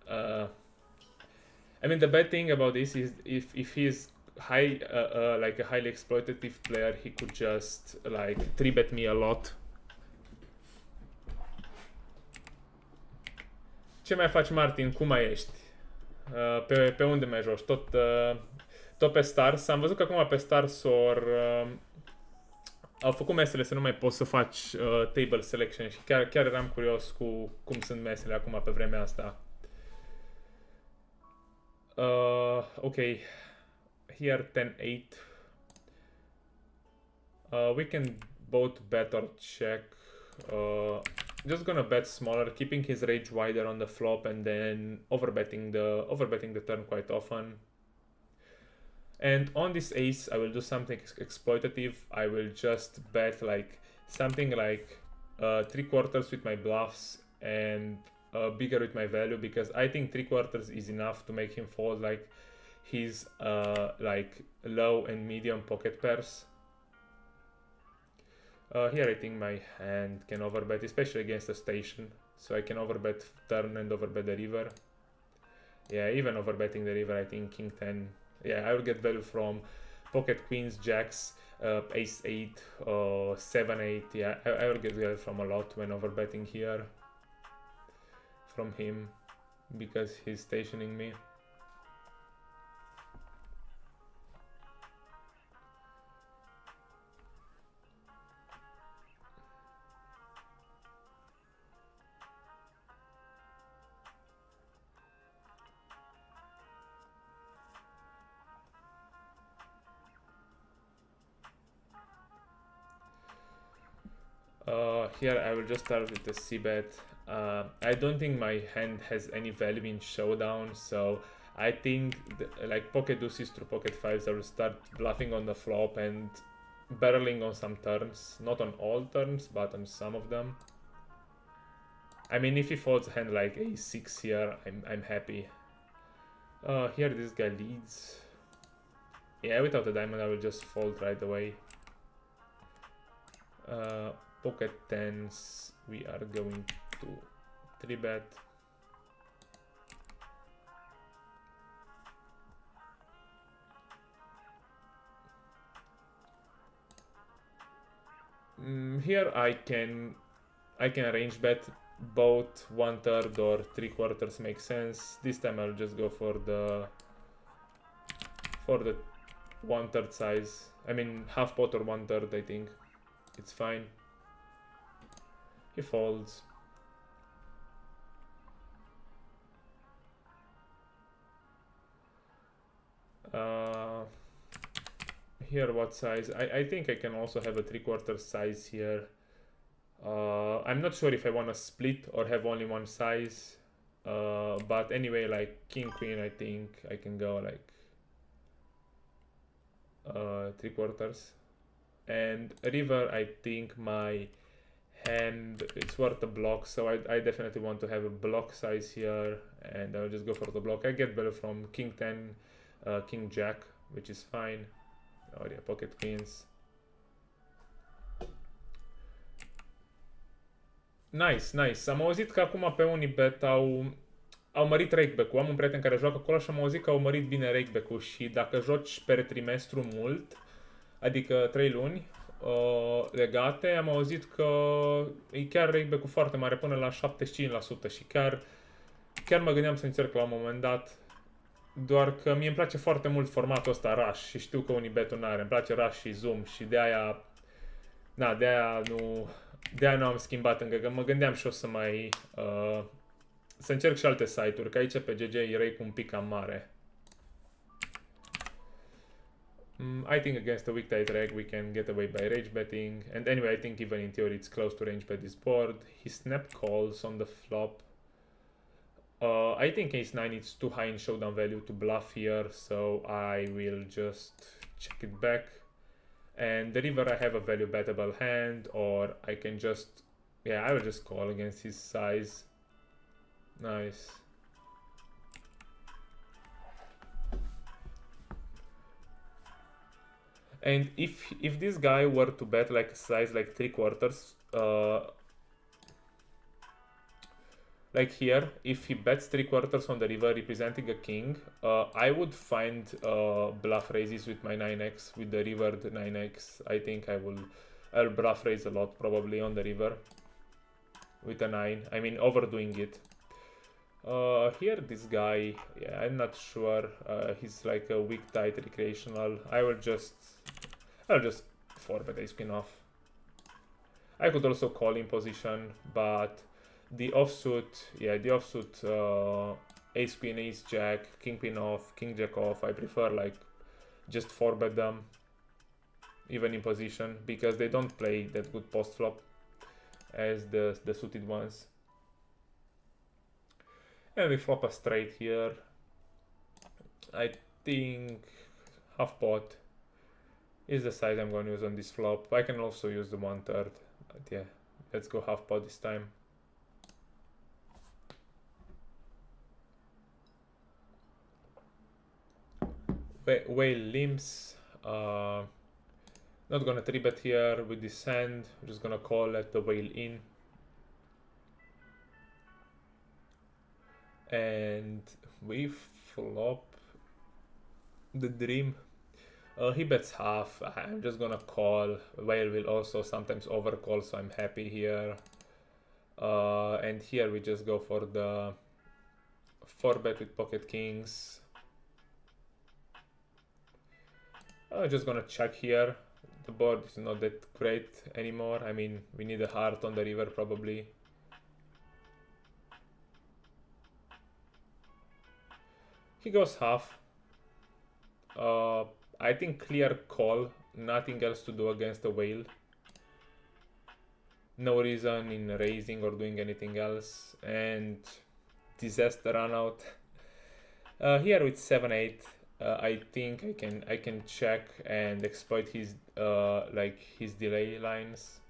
I mean the bad thing about this is if he's high like a highly exploitative player, he could just like 3-bet me a lot. Ce mai faci, Martin? Cum mai ești? Pe unde mai joci? Tot pe Stars. Am văzut că acum pe Stars au făcut mesele să nu mai poți să faci table selection și chiar eram curios cu cum sunt mesele acum pe vremea asta. Ok. Here 10-8. We can both bet or check. Just gonna bet smaller, keeping his range wider on the flop, and then overbetting the turn quite often. And on this ace, I will do something exploitative. I will just bet like something like 3/4 with my bluffs and bigger with my value, because I think 3/4 is enough to make him fold like his like low and medium pocket pairs. Here I think my hand can overbet, especially against a station, so I can overbet turn and overbet the river. Yeah, even overbetting the river, I think king 10. Yeah, I will get value from pocket queens, jacks, ace 8, 7-8. Yeah, I will get value from a lot when overbetting here from him, because he's stationing me. Here I will just start with the c-bet. I don't think my hand has any value in showdown, so I think like pocket deuces through pocket fives, I will start bluffing on the flop and barreling on some turns. Not on all turns, but on some of them. I mean, if he folds a hand like a6 here, I'm happy. Here this guy leads. Yeah, without a diamond I will just fold right away. Pocket tens, we are going to 3-bet. Here I can range bet both 1/3 or 3/4 makes sense. This time I'll just go for the 1/3 size. I mean half pot or 1/3, I think. It's fine. He folds. Here what size? I think I can also have a 3/4 size here. I'm not sure if I want to split or have only one size. But anyway, like king queen, I think I can go like 3/4. And river, I think my hand, it's worth a block, so I definitely want to have a block size here, and I'll just go for the block. I get value from king 10, king jack, which is fine. Oh yeah, pocket queens. Nice. Am auzit că acum pe Unibet au mărit rakeback-ul. Am un prieten care joacă acolo și am auzit că au mărit bine rakeback-ul și dacă joci per trimestru mult, adică 3 luni legate, am auzit că e chiar rakeback-ul foarte mare, până la 75%, și chiar mă gândeam să încerc la un moment dat, doar că mie îmi place foarte mult formatul ăsta rush și știu că Unibet-ul n-are, îmi place rush și zoom și de aia nu am schimbat încă, că mă gândeam și o să mai să încerc și alte site-uri, că aici pe GG e rake un pic cam mare. I think against a weak tight reg we can get away by rage betting, and anyway I think even in theory it's close to range bet this board. He snap calls on the flop. I think ace 9 is too high in showdown value to bluff here, so I will just check it back. And the river, I have a value bettable hand, or I can just, yeah, I will just call against his size. Nice. And if this guy were to bet like a size like 3/4, like here, if he bets 3/4 on the river representing a king, I would find bluff raises with my 9x, with the rivered 9x. I think I'll bluff raise a lot probably on the river with a 9. I mean, overdoing it. Here this guy, yeah, I'm not sure. He's like a weak tight recreational. I'll just 4-bet ace queen off. I could also call in position, but the offsuit, yeah, the offsuit, ace queen, ace jack, king queen off, king jack off. I prefer like just 4-bet them, even in position, because they don't play that good post flop as the suited ones. And we flop a straight here. I think half pot is the size I'm going to use on this flop. I can also use the 1/3, but yeah, let's go half pot this time. Whale limps. Not gonna 3-bet here with this hand. Just gonna call, let the whale in. And we flop the dream. He bets half. I'm just gonna call. Whale will also sometimes overcall, so I'm happy here. And here we just go for the 4-bet with pocket kings. I'm just gonna check here. The board is not that great anymore. I mean, we need a heart on the river probably. He goes half. I think clear call. Nothing else to do against the whale. No reason in raising or doing anything else. And disaster run out. Here with 7-8. I think I can check and exploit his like his delay lines,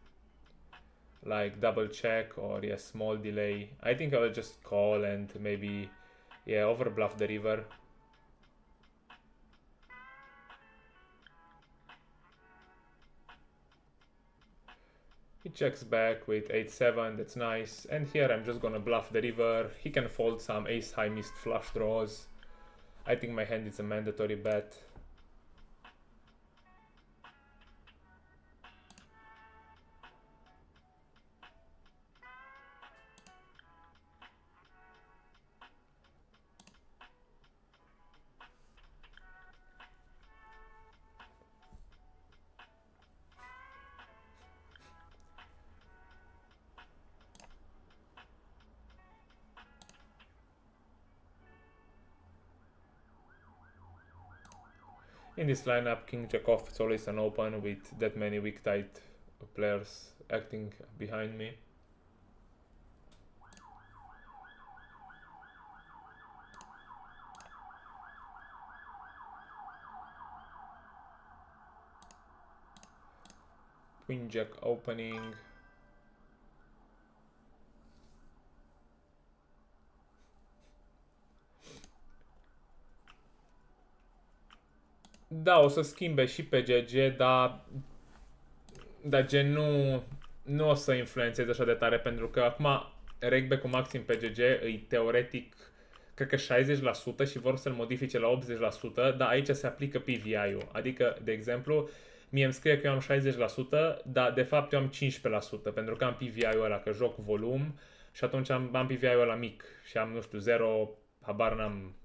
like double check or yeah, small delay. I think I will just call and maybe yeah, over bluff the river. He checks back with 8-7, that's nice. And here I'm just gonna bluff the river. He can fold some ace high missed flush draws. I think my hand is a mandatory bet. In this lineup, king jack off is always an open with that many weak tight players acting behind me. Queen jack opening. Da, o să schimbe și pe GG, dar gen nu o să influențeze așa de tare, pentru că acum regback-ul maxim pe GG e teoretic, cred că 60% și vor să-l modifice la 80%, dar aici se aplică PVI-ul. Adică, de exemplu, mie îmi scrie că eu am 60%, dar de fapt eu am 15%, pentru că am PVI-ul ăla, că joc volum și atunci am PVI-ul ăla mic și am, nu știu, 0, habar n-am,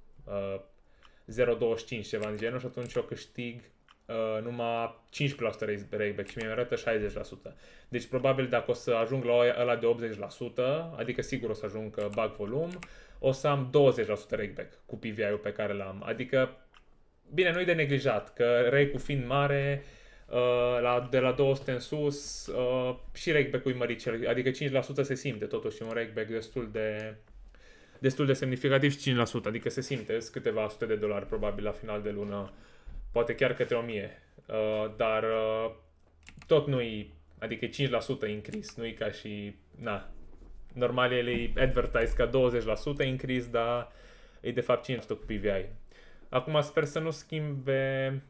0,25 ceva în genul și atunci eu câștig numai 15% rakeback și mie mi arată 60%. Deci probabil dacă o să ajung la ăla de 80%, adică sigur o să ajung bag volum, o să am 20% rakeback cu PVI-ul pe care l-am. Adică, bine, nu-i de neglijat, că rake-ul fiind mare, de la 200 în sus, și rakeback-ul e măricel, adică 5% se simte totuși un rakeback destul de semnificativ, 5%, adică se simte câteva sute de dolari probabil la final de lună, poate chiar către 1000, dar tot nu-i, adică 5% increase, nu-i ca și, na, normal el e advertised ca 20% increase, dar e de fapt 5% cu PVI. Acum sper să nu schimbe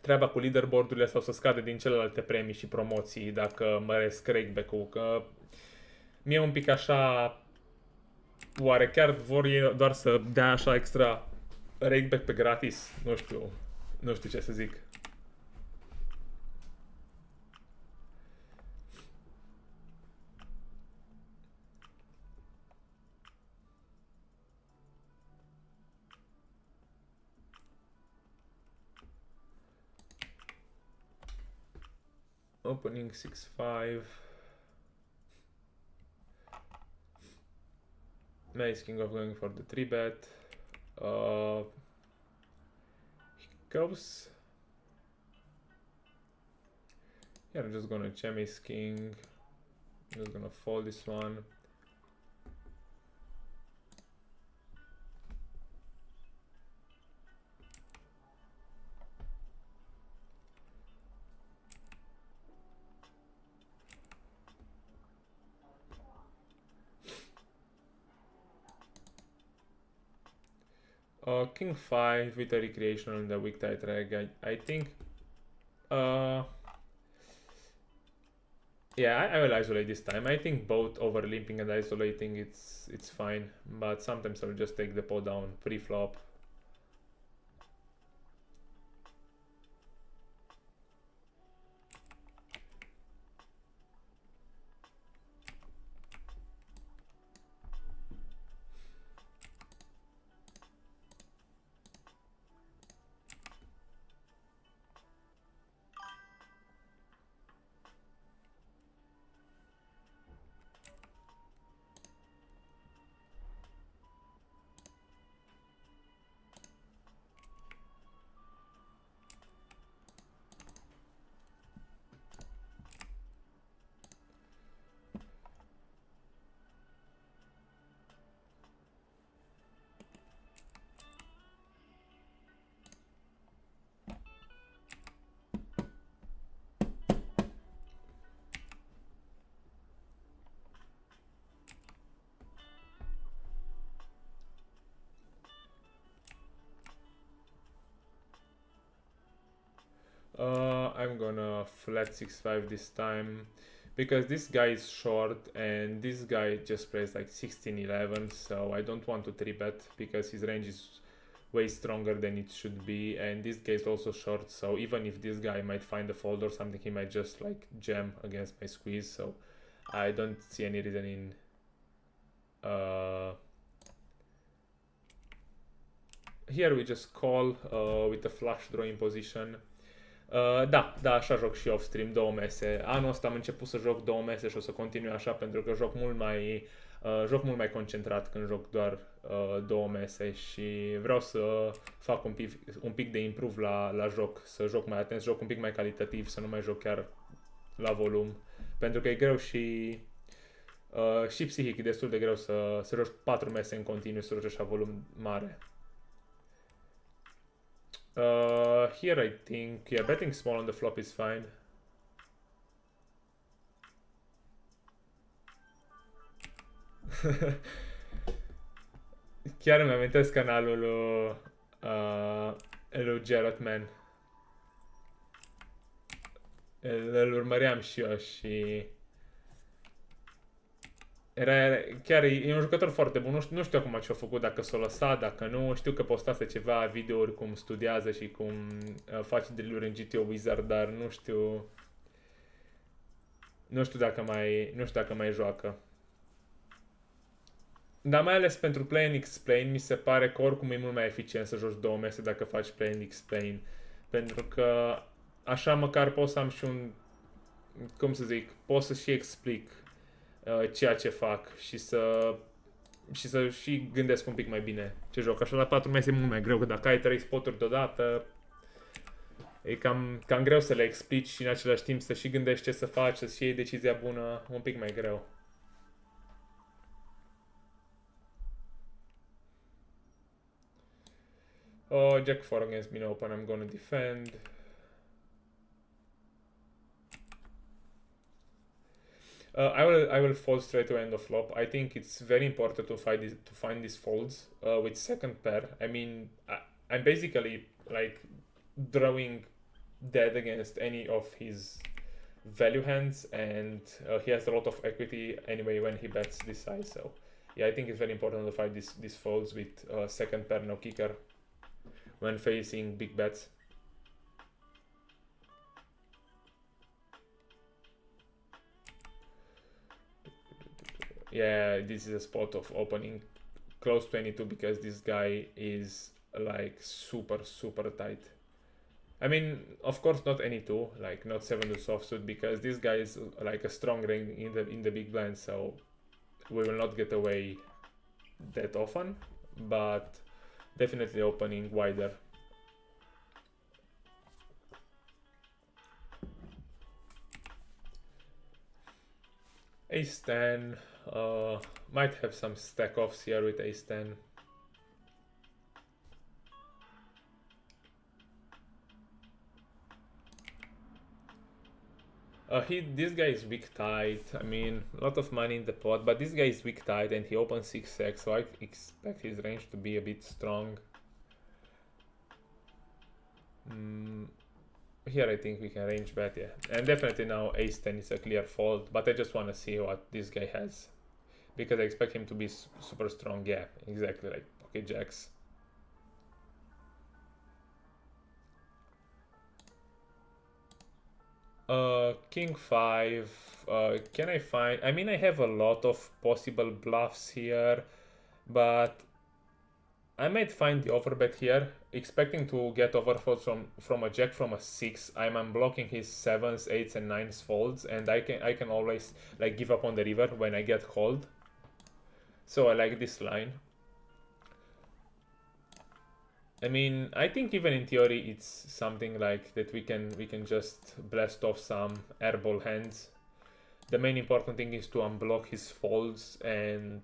treaba cu leaderboard-urile sau să scade din celelalte premii și promoții dacă măresc rakeback-ul, că mie un pic așa, oare chiar vor ei doar să dea așa extra rakeback pe gratis? Nu știu ce să zic. Opening 6-5. Nice king of going for the 3-bet. He goes. Yeah, I'm just gonna jam his king. I'm just gonna fold this one. King 5 with a recreational and a weak tight reg. I think. Yeah, I will isolate this time. I think both overlimping and isolating it's fine, but sometimes I'll just take the pot down pre-flop. I'm gonna flat 6-5 this time because this guy is short and this guy just plays like 16-11, so I don't want to 3-bet because his range is way stronger than it should be, and this guy is also short, so even if this guy might find a fold or something, he might just like jam against my squeeze, so I don't see any reason in here we just call with a flush drawing position. Da, așa joc și off-stream, două mese. Anul ăsta am început să joc două mese și o să continui așa pentru că joc mult mai concentrat când joc doar două mese și vreau să fac un pic de improve la joc, să joc mai atent, să joc un pic mai calitativ, să nu mai joc chiar la volum, pentru că e greu și psihic, e destul de greu să joci 4 mese în continuu, să joci așa volum mare. Here I think, yeah, betting small on the flop is fine. Chiar îmi amintesc canalul lui Gerard Man. Îl urmăream și eu și chiar e un jucător foarte bun, nu știu acum ce a făcut, dacă s-a lăsat, dacă nu, știu că postase ceva videouri cum studiază și cum face drill-uri în GTO Wizard, dar nu știu dacă mai joacă. Dar mai ales pentru play and explain, mi se pare că oricum e mult mai eficient să joci două mese dacă faci play and explain, pentru că așa măcar pot să am și un, cum să zic, pot să și explic ceea ce fac și să și gândesc un pic mai bine ce joc. Așa la 4 mese e mult mai greu, că dacă ai 3 spoturi deodată e cam greu să le explici și în același timp să și gândești ce să faci, să-ți iei decizia bună, un pic mai greu. Oh, Jack 4 against me open, I'm gonna defend. I will fold straight away on the flop. I think it's very important to find these folds with second pair. I mean, I'm basically like drawing dead against any of his value hands, and he has a lot of equity anyway when he bets this size. So yeah, I think it's very important to fight this folds with second pair no kicker when facing big bets. Yeah, this is a spot of opening close 22 because this guy is like super tight. I mean, of course, not any two, like not 7 to soft suit, because this guy is like a strong ring in the big blind, so we will not get away that often, but definitely opening wider. Ace 10, might have some stack offs here with Ace 10. This guy is weak tight. I mean, a lot of money in the pot, but this guy is weak tight and he opens 6x, so I expect his range to be a bit strong. Here I think we can range bet, yeah. And definitely now Ace 10 is a clear fold, but I just want to see what this guy has, because I expect him to be super strong. Yeah, exactly, like pocket jacks. King 5, can I find, I mean, I have a lot of possible bluffs here, but I might find the overbet here, expecting to get overfolds from a jack from a 6. I'm unblocking his 7s, 8s and 9s folds, and I can always like give up on the river when I get called. So I like this line. I mean, I think even in theory it's something like that we can just blast off some airball hands. The main important thing is to unblock his folds, and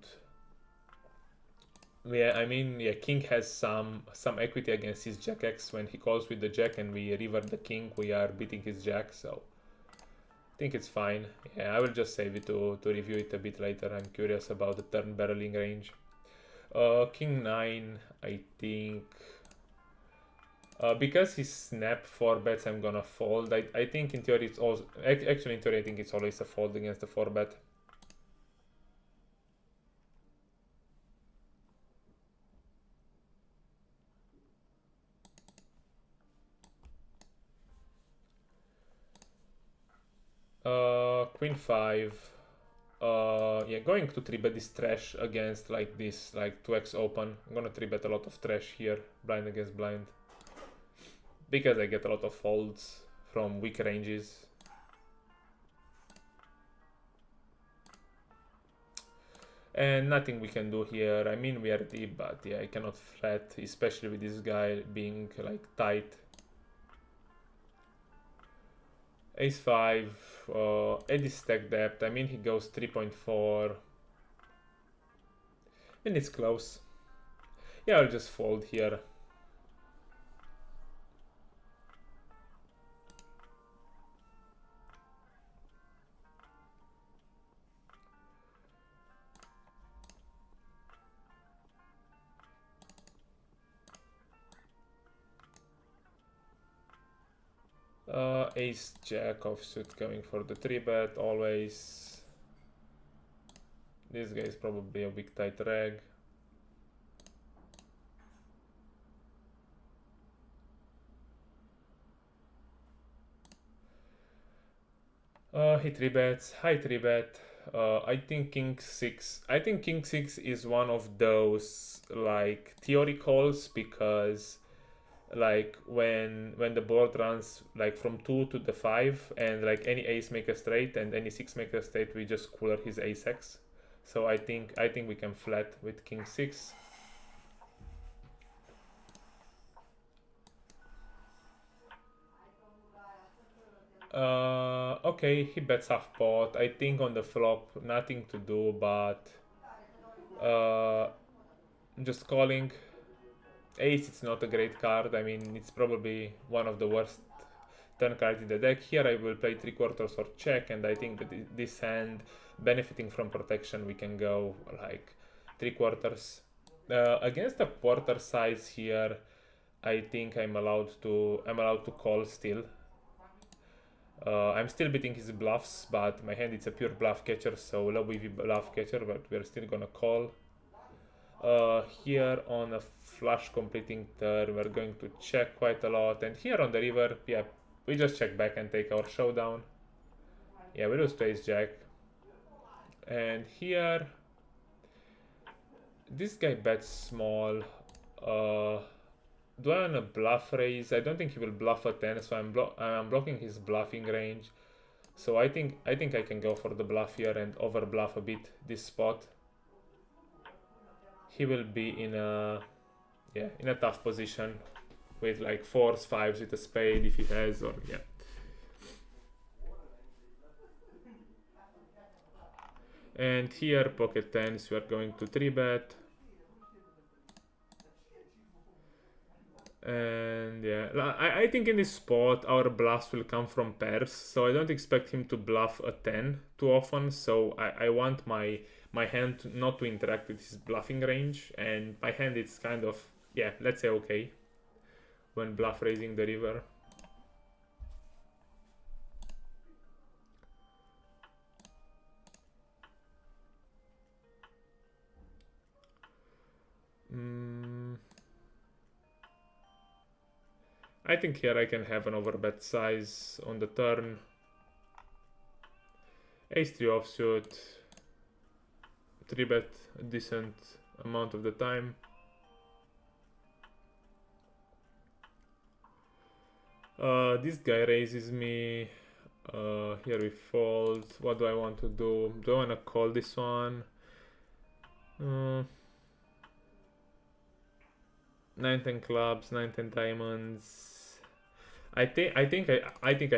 yeah, I mean, yeah, king has some equity against his jack X. When he calls with the jack and we river the king, we are beating his jack, so I think it's fine. Yeah, I will just save it to review it a bit later. I'm curious about the turn barreling range. King 9, I think. Because he snapped 4 bets, I'm gonna fold. I think in theory it's also actually in theory I think it's always a fold against the 4 bet. Queen 5. Yeah, going to 3-bet this trash against like this, like 2x open. I'm gonna 3-bet a lot of trash here, blind against blind, because I get a lot of folds from weak ranges. And nothing we can do here. I mean, we are deep, but yeah, I cannot flat, especially with this guy being like tight. Ace 5, Eddie stack depth. I mean, he goes 3.4. And it's close. Yeah, I'll just fold here. Ace jack offsuit going for the 3-bet always. This guy is probably a weak tight reg. He 3-bets, high 3-bet. I think king 6. I think king 6 is one of those like theory calls, because like when the board runs like from 2 to the 5 and like any ace make a straight and any 6 make a straight, we just cooler his ace x. So I think we can flat with king 6. Okay, he bets half pot. I think on the flop nothing to do, but just calling. Ace, it's not a great card. I mean, it's probably one of the worst turn cards in the deck. Here I will play 3/4 or check, and I think that this hand, benefiting from protection, we can go like 3/4. Against a quarter size here, I think I'm allowed to call still. I'm still beating his bluffs, but my hand is a pure bluff catcher, so low EV bluff catcher, but we're still gonna call. Here on a flush completing turn, we're going to check quite a lot, and here on the river, yeah, we just check back and take our showdown. Yeah, we lose to ace jack. And here, this guy bets small. Do I want to bluff raise? I don't think he will bluff a 10, so I'm blocking his bluffing range. So I think I can go for the bluff here and over bluff a bit this spot. He will be in a tough position with like 4s, 5s with a spade if he has, or yeah. And here pocket 10s, we are going to 3-bet. And yeah, I think in this spot our bluffs will come from pairs, so I don't expect him to bluff a 10 too often. So I want my hand not to interact with his bluffing range, and my hand is kind of, yeah, let's say okay when bluff raising the river. I think here I can have an overbet size on the turn. Ace-3 offsuit, 3-bet a decent amount of the time. This guy raises me. Here we fold. What do I want to do? Do I want to call this one? 9-10 clubs, 9-10 diamonds. I think I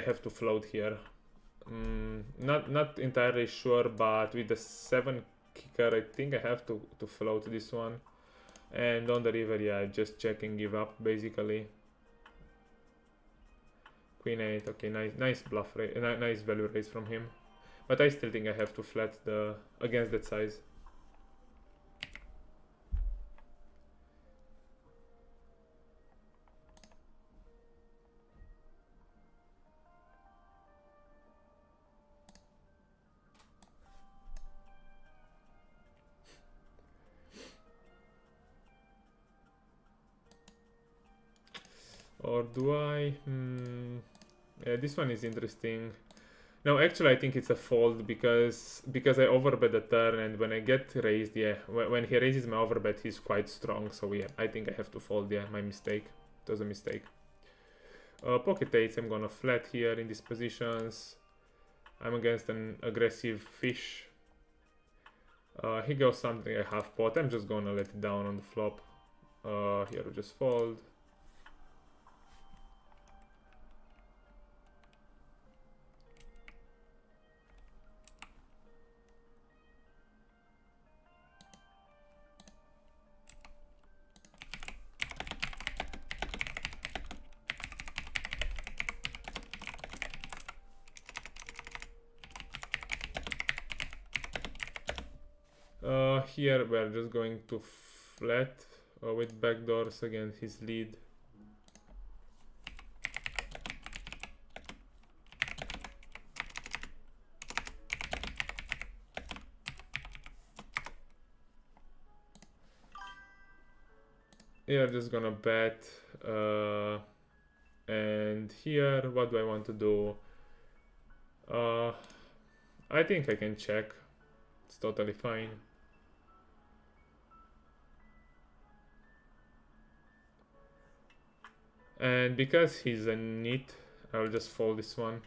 have to float here. Not entirely sure, but with the 7 kicker, I think I have to float this one. And on the river, yeah, just check and give up basically. Queen 8, okay, nice bluff raise, nice value raise from him. But I still think I have to flat against that size. Or do I? Yeah, this one is interesting. No, actually I think it's a fold because I overbet the turn, and when I get raised, yeah, when he raises my overbet, he's quite strong. So yeah, I think I have to fold. Yeah, my mistake. It was a mistake. Pocket 8s, I'm gonna flat here in these positions. I'm against an aggressive fish. He goes something like half pot. I'm just gonna let it down on the flop. Here we just fold. Here we're just going to flat with backdoors against his lead. Yeah, just gonna bet. And here, what do I want to do? I think I can check. It's totally fine. And because he's a nit, I'll just fold this one.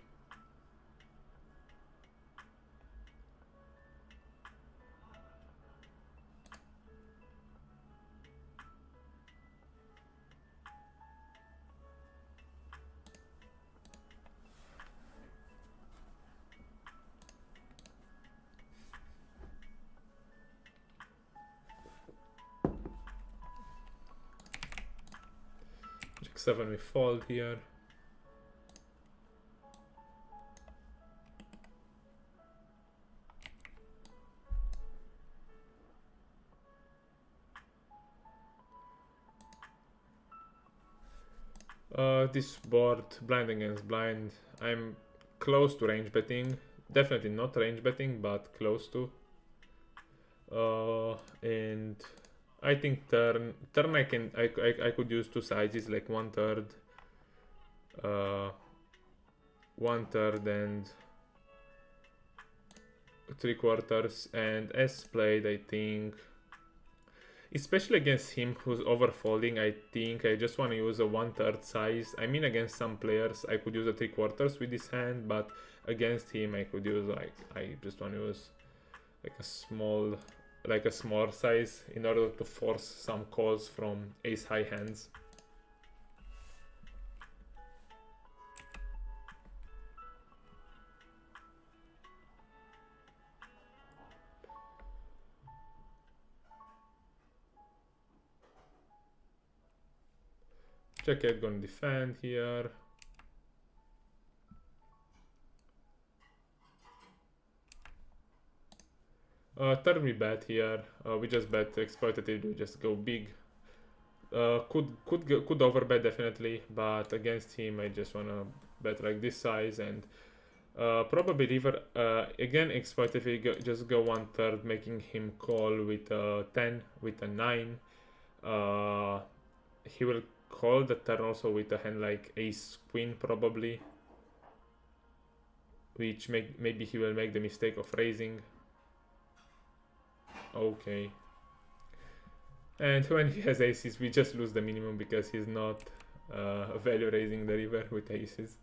Jack 7 we fold here. This board, blind against blind, I'm close to range betting. Definitely not range betting, but close to. And I think turn I could use two sizes, like 1/3, 1/3 and 3/4. And as played, I think, especially against him who's overfolding, I think I just want to use a 1/3 size. I mean, against some players I could use a 3/4 with this hand, but against him I could use, like, I just want to use like a small size in order to force some calls from ace high hands. Check it, gonna defend here. Turn we bet here. We just bet exploitative. We just go big. Could overbet definitely, but against him I just wanna bet like this size and probably river again exploitative. Just go 1/3, making him call with a 10, with a 9. He will call the turn also with a hand like ace queen probably, which maybe he will make the mistake of raising. Okay. And when he has aces, we just lose the minimum because he's not value raising the river with aces.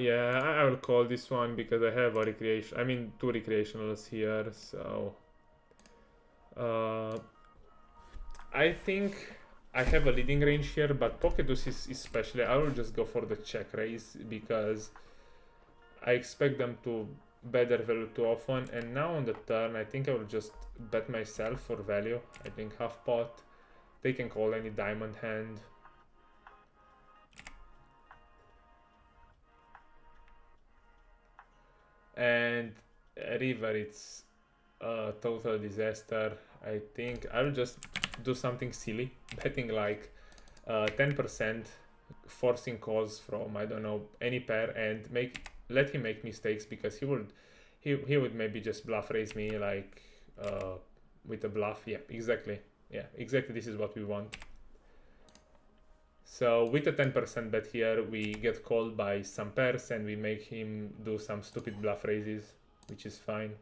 Yeah, I will call this one because I have a recreation. I mean, two recreationals here, so I think I have a leading range here, but pocket deuce is especially. I will just go for the check raise because I expect them to bet their value too often. And now on the turn, I think I will just bet myself for value. I think half pot. They can call any diamond hand. And river, it's a total disaster. I think I will just do something silly, betting like 10%, forcing calls from, I don't know, any pair, and let him make mistakes because he would maybe just bluff raise me like with a bluff. Yeah, exactly. This is what we want. So with a 10% bet here, we get called by some pairs and we make him do some stupid bluff raises, which is fine.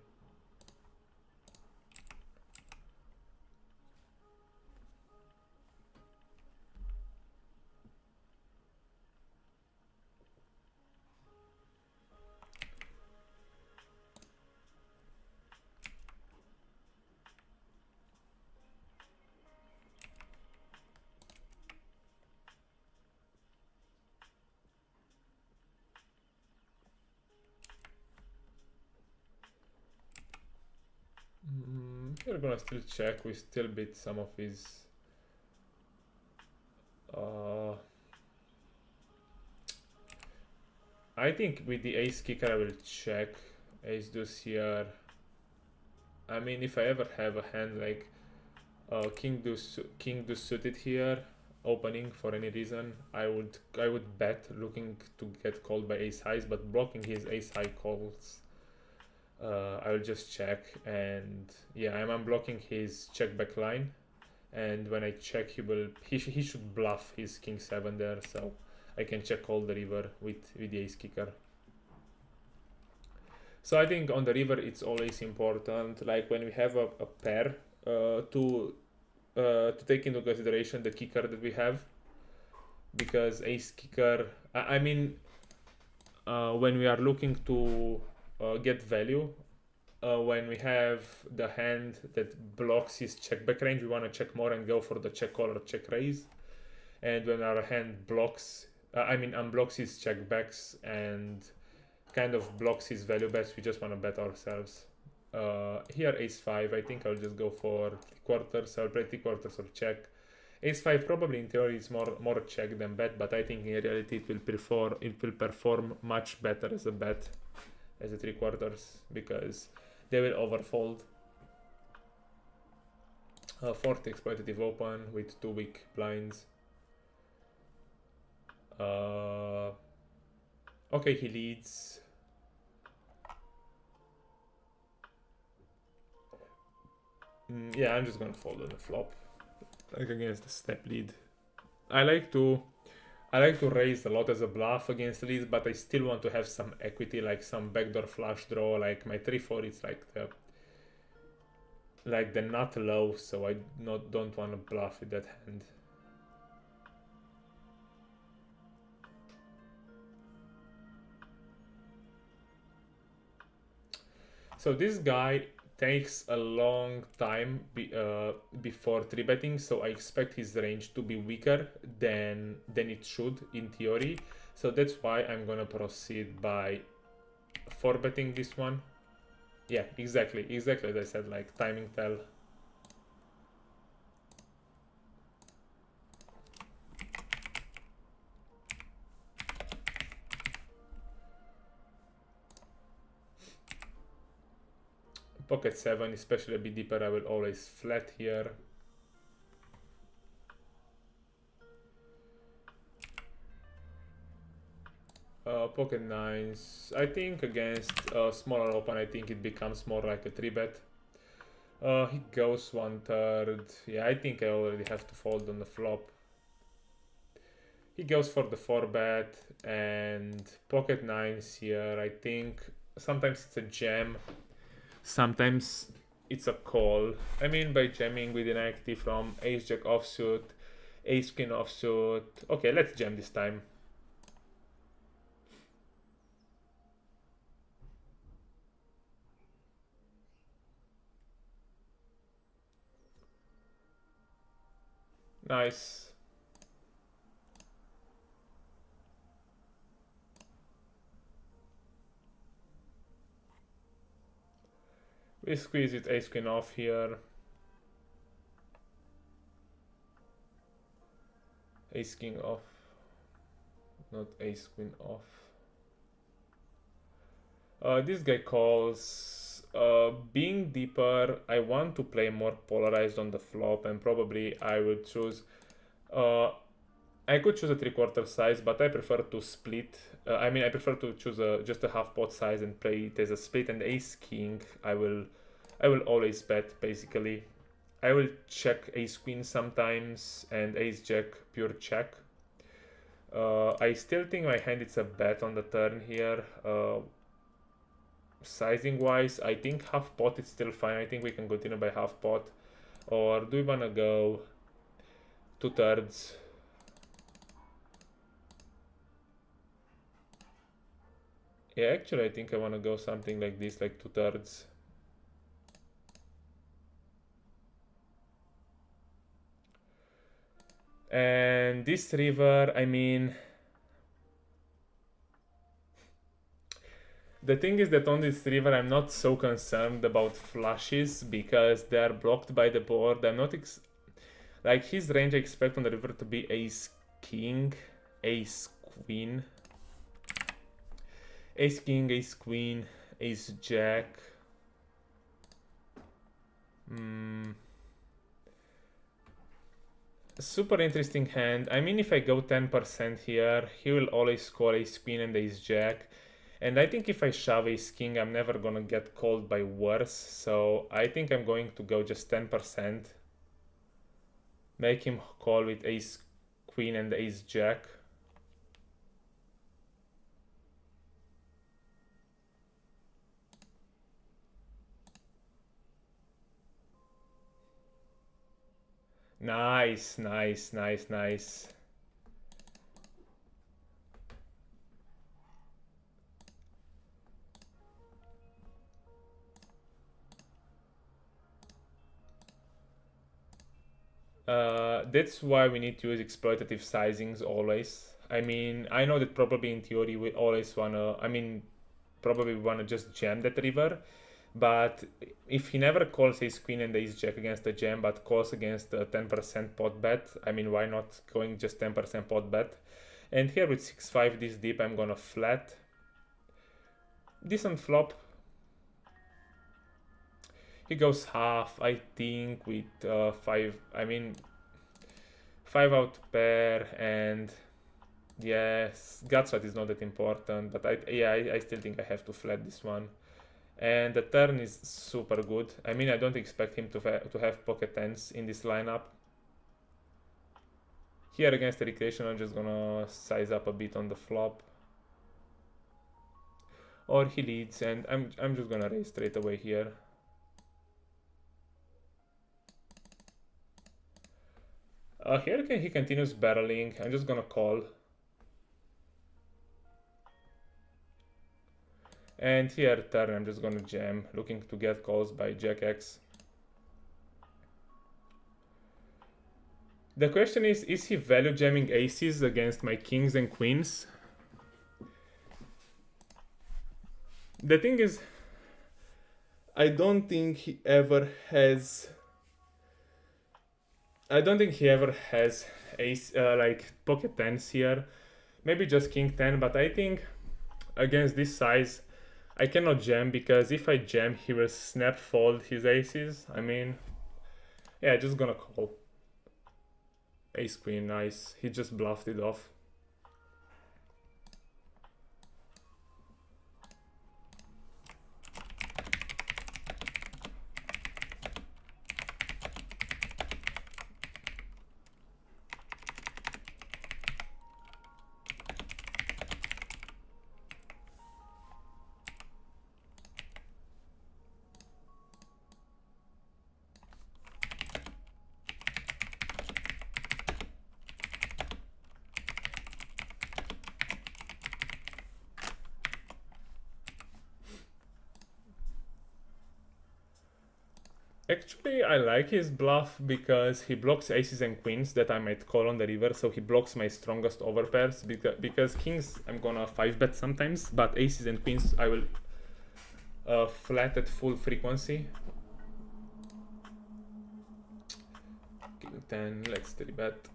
We're gonna still check. We still beat some of his I think with the ace kicker I will check. Ace deuce here. I mean, if I ever have a hand like king deuce suited here, opening for any reason, I would bet looking to get called by ace highs, but blocking his ace high calls, I will just check, and yeah, I'm unblocking his check back line, and when I check, he should bluff his king 7 there, so I can check call the river with the ace kicker. So I think on the river it's always important, like when we have a pair, to take into consideration the kicker that we have, because ace kicker, I mean, when we are looking to get value, when we have the hand that blocks his check back range, we want to check more and go for the check call or check raise. And when our hand blocks, unblocks his check backs and kind of blocks his value bets, we just want to bet ourselves. Here ace 5, I think I'll just go for 3/4. I'll play 3/4 or check. Ace 5 probably in theory is more check than bet, but I think in reality it will perform much better as a bet, as a 3/4, because they will overfold. 40 exploitative open with 2 weak blinds. Okay, he leads. Yeah, I'm just gonna fold on the flop, like against the step lead. I like to raise a lot as a bluff against leads, but I still want to have some equity, like some backdoor flush draw. Like my 3/4 is like the nut low, so I don't want to bluff with that hand. So this guy takes a long time before 3-betting, so I expect his range to be weaker than it should in theory. So that's why I'm gonna proceed by 4-betting this one. Yeah, exactly as I said, like timing tell. Pocket 7, especially a bit deeper, I will always flat here. Pocket 9s, I think against smaller open, I think it becomes more like a 3-bet. He goes 1/3. Yeah, I think I already have to fold on the flop. He goes for the 4-bet, and pocket 9s here, I think sometimes it's a jam, sometimes it's a call. I mean, by jamming with an equity from ace jack offsuit, ace queen offsuit. Okay, let's jam this time. Nice. We squeeze with ace queen off here. Ace king off. Not ace queen off. This guy calls. Being deeper, I want to play more polarized on the flop, and probably I would choose. I could choose a 3/4 size, but I prefer to split. I prefer to choose just a half pot size and play it as a split. And ace king, I will always bet basically. I will check ace queen sometimes and ace jack pure check. I still think my hand is a bet on the turn here. Sizing wise, I think half pot is still fine. I think we can continue by half pot. Or do we wanna go 2/3? Yeah, actually I think I wanna go something like this, like 2/3. And this river, I mean, the thing is that on this river I'm not so concerned about flushes because they are blocked by the board. I'm not like his range I expect on the river to be ace king, ace queen, ace king, ace queen, ace jack. Super interesting hand. I mean, if I go 10% here, he will always call ace queen and ace jack. And I think if I shove ace king, I'm never gonna get called by worse. So I think I'm going to go just 10%. Make him call with ace queen and ace jack. Nice, nice, nice, nice. That's why we need to use exploitative sizings always. I mean, I know that probably in theory we always wanna, probably we wanna just jam that river, but if he never calls ace queen and ace jack against the jam, but calls against a 10% pot bet, I mean, why not going just 10% pot bet? And here with 6-5 this deep, I'm gonna flat. Decent flop. He goes half, I think, with 5, 5 out pair, and yes, gut shot is not that important, but I still think I have to flat this one. And the turn is super good. I mean, I don't expect him to have pocket tens in this lineup. Here against the recreation, I'm just gonna size up a bit on the flop. Or he leads, and I'm just gonna raise straight away here. Here he continues barreling. I'm just gonna call. And here turn, I'm just gonna jam, looking to get calls by Jack X. The question is he value jamming aces against my kings and queens? The thing is, I don't think he ever has ace like pocket tens here. Maybe just king 10, but I think against this size I cannot jam, because if I jam he will snap fold his aces. I mean, yeah, just gonna call. Ace queen, nice. He just bluffed it off. Actually, I like his bluff because he blocks aces and queens that I might call on the river, so he blocks my strongest overpairs, because kings I'm gonna 5-bet sometimes, but aces and queens I will flat at full frequency. King 10, let's 3-bet.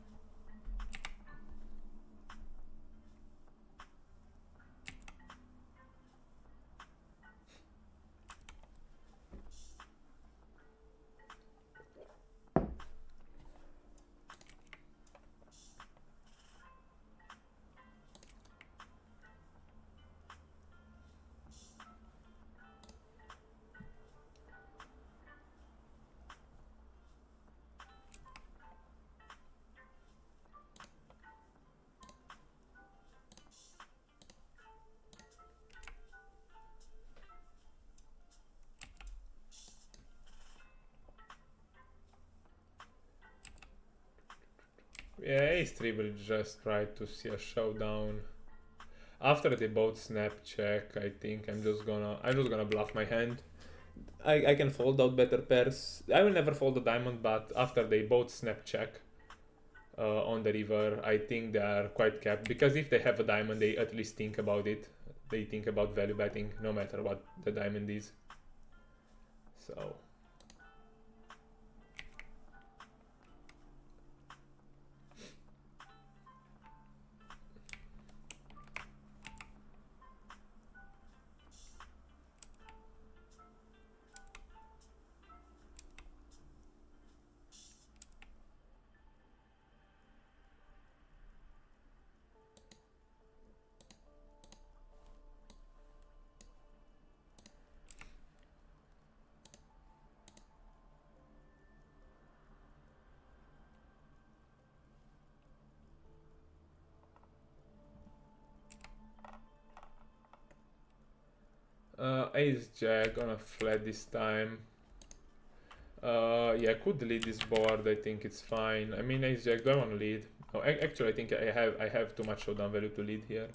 Yeah, ace 3 will just try to see a showdown. After they both snap check, I think I'm just gonna bluff my hand. I can fold out better pairs. I will never fold a diamond, but after they both snap check on the river, I think they are quite capped, because if they have a diamond, they at least think about it. They think about value betting no matter what the diamond is. So Ace Jack on a flat this time. Yeah, could lead this board. I think it's fine. I mean, Ace Jack, do I want to lead? Oh, actually, I think I have too much showdown value to lead here.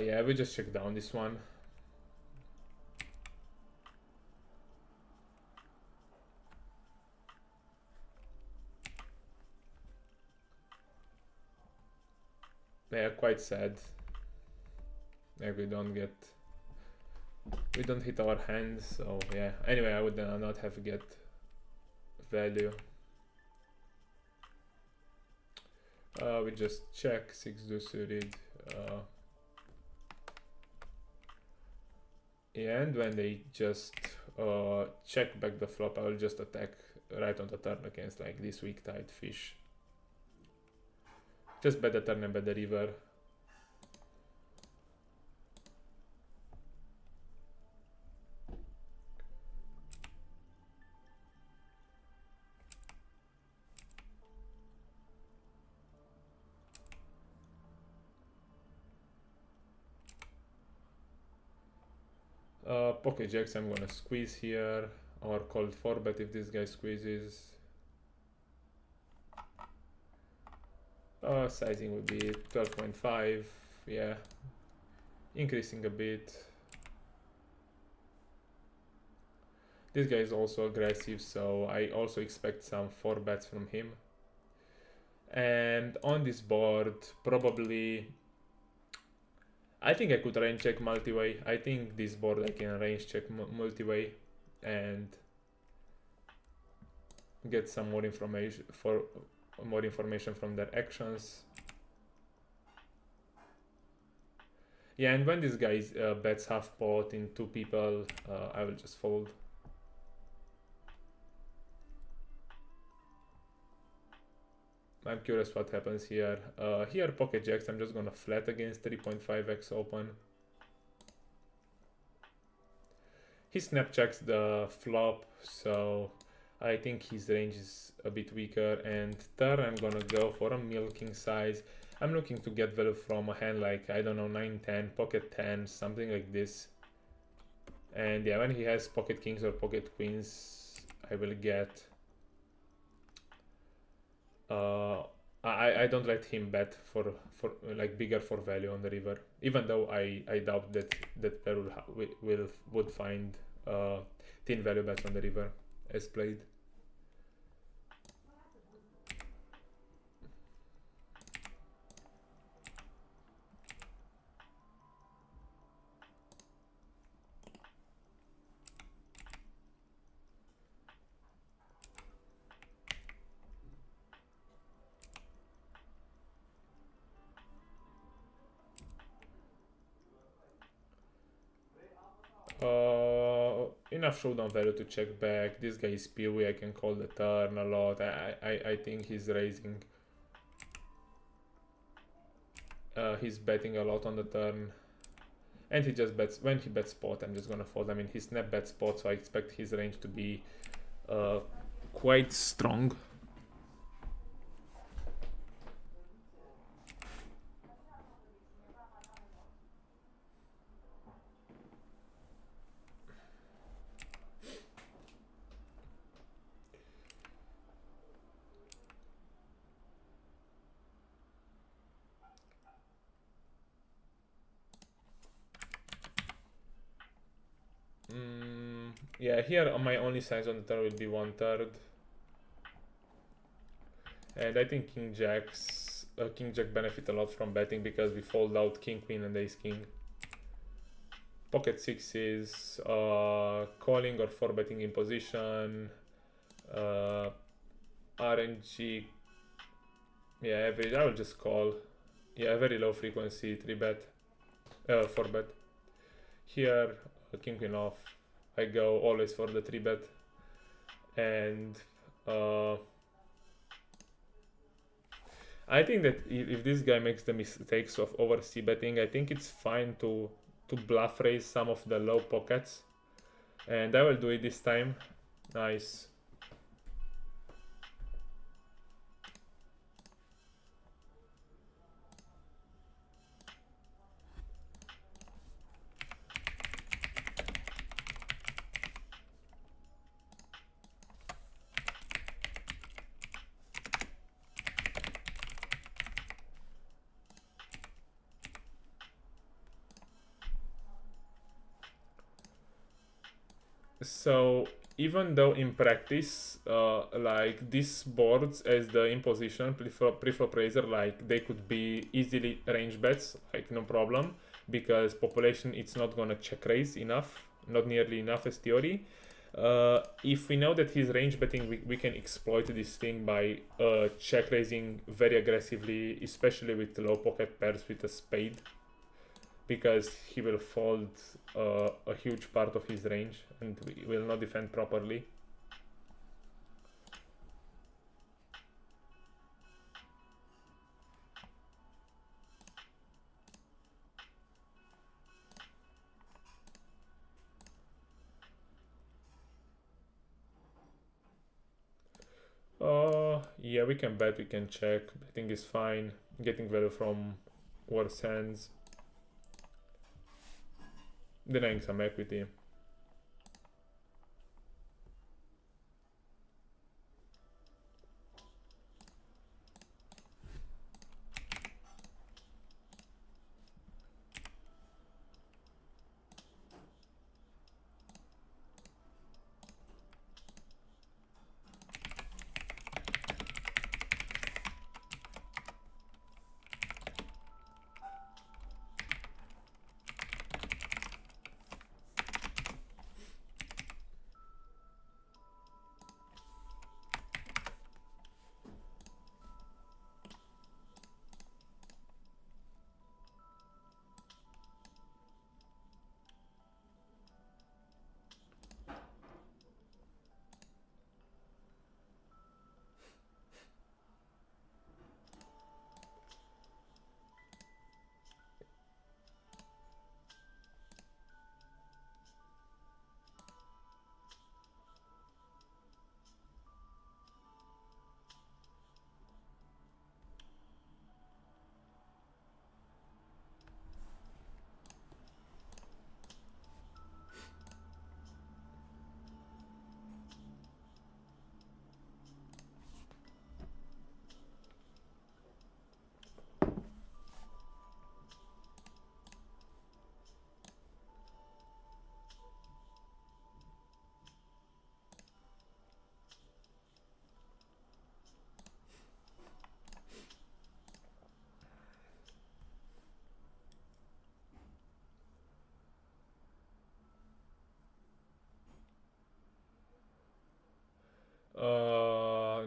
Yeah, we just check down this one. Yeah, quite sad. Like we don't hit our hands, so yeah. Anyway, I would not have to get value. We just check 6 deuce suited. And when they just check back the flop, I will just attack right on the turn against like this weak tide fish. Just bet the turn and bet the river. Pocket jacks, I'm gonna squeeze here, or call it 4-bet if this guy squeezes. Sizing would be 12.5, yeah. Increasing a bit. This guy is also aggressive, so I also expect some 4-bets from him. And on this board, probably I think I could range check multi-way. I think this board I can range check multi-way and get some more information from their actions. Yeah, and when this guy bets half pot in 2 people, I will just fold. I'm curious what happens here. Here pocket jacks, I'm just gonna flat against 3.5x open. He snap checks the flop, so I think his range is a bit weaker. And turn, I'm gonna go for a milking size. I'm looking to get value from a hand like, I don't know, 9-10, pocket 10, something like this. And yeah, when he has pocket kings or pocket queens, I will get I don't let him bet for like bigger for value on the river, even though I doubt that player would find thin value bets on the river as played. Enough showdown value to check back. This guy is POE, I can call the turn a lot. I think he's raising. He's betting a lot on the turn. And he just bets, when he bets spot, I'm just gonna fold. I mean, he snap bet spot, so I expect his range to be quite strong. Yeah, here on my only size on the turn will be 1/3. And I think King Jack benefit a lot from betting because we fold out King Queen and Ace King. Pocket sixes, calling or 4-betting in position, RnG, yeah, average, I will just call. Yeah, very low frequency 3-bet, 4-bet. Here, King Queen off, I go always for the 3-bet, and I think that if this guy makes the mistakes of over c betting, I think it's fine to bluff raise some of the low pockets, and I will do it this time. Nice. So even though in practice, like these boards as the imposition preflop raiser, like they could be easily range bets, like no problem, because population it's not gonna check raise enough, not nearly enough as theory. If we know that he's range betting, we can exploit this thing by check raising very aggressively, especially with low pocket pairs with a spade, because he will fold a huge part of his range and will not defend properly. Yeah, we can bet, we can check. Betting is fine. Getting value from worse hands. Denying some equity.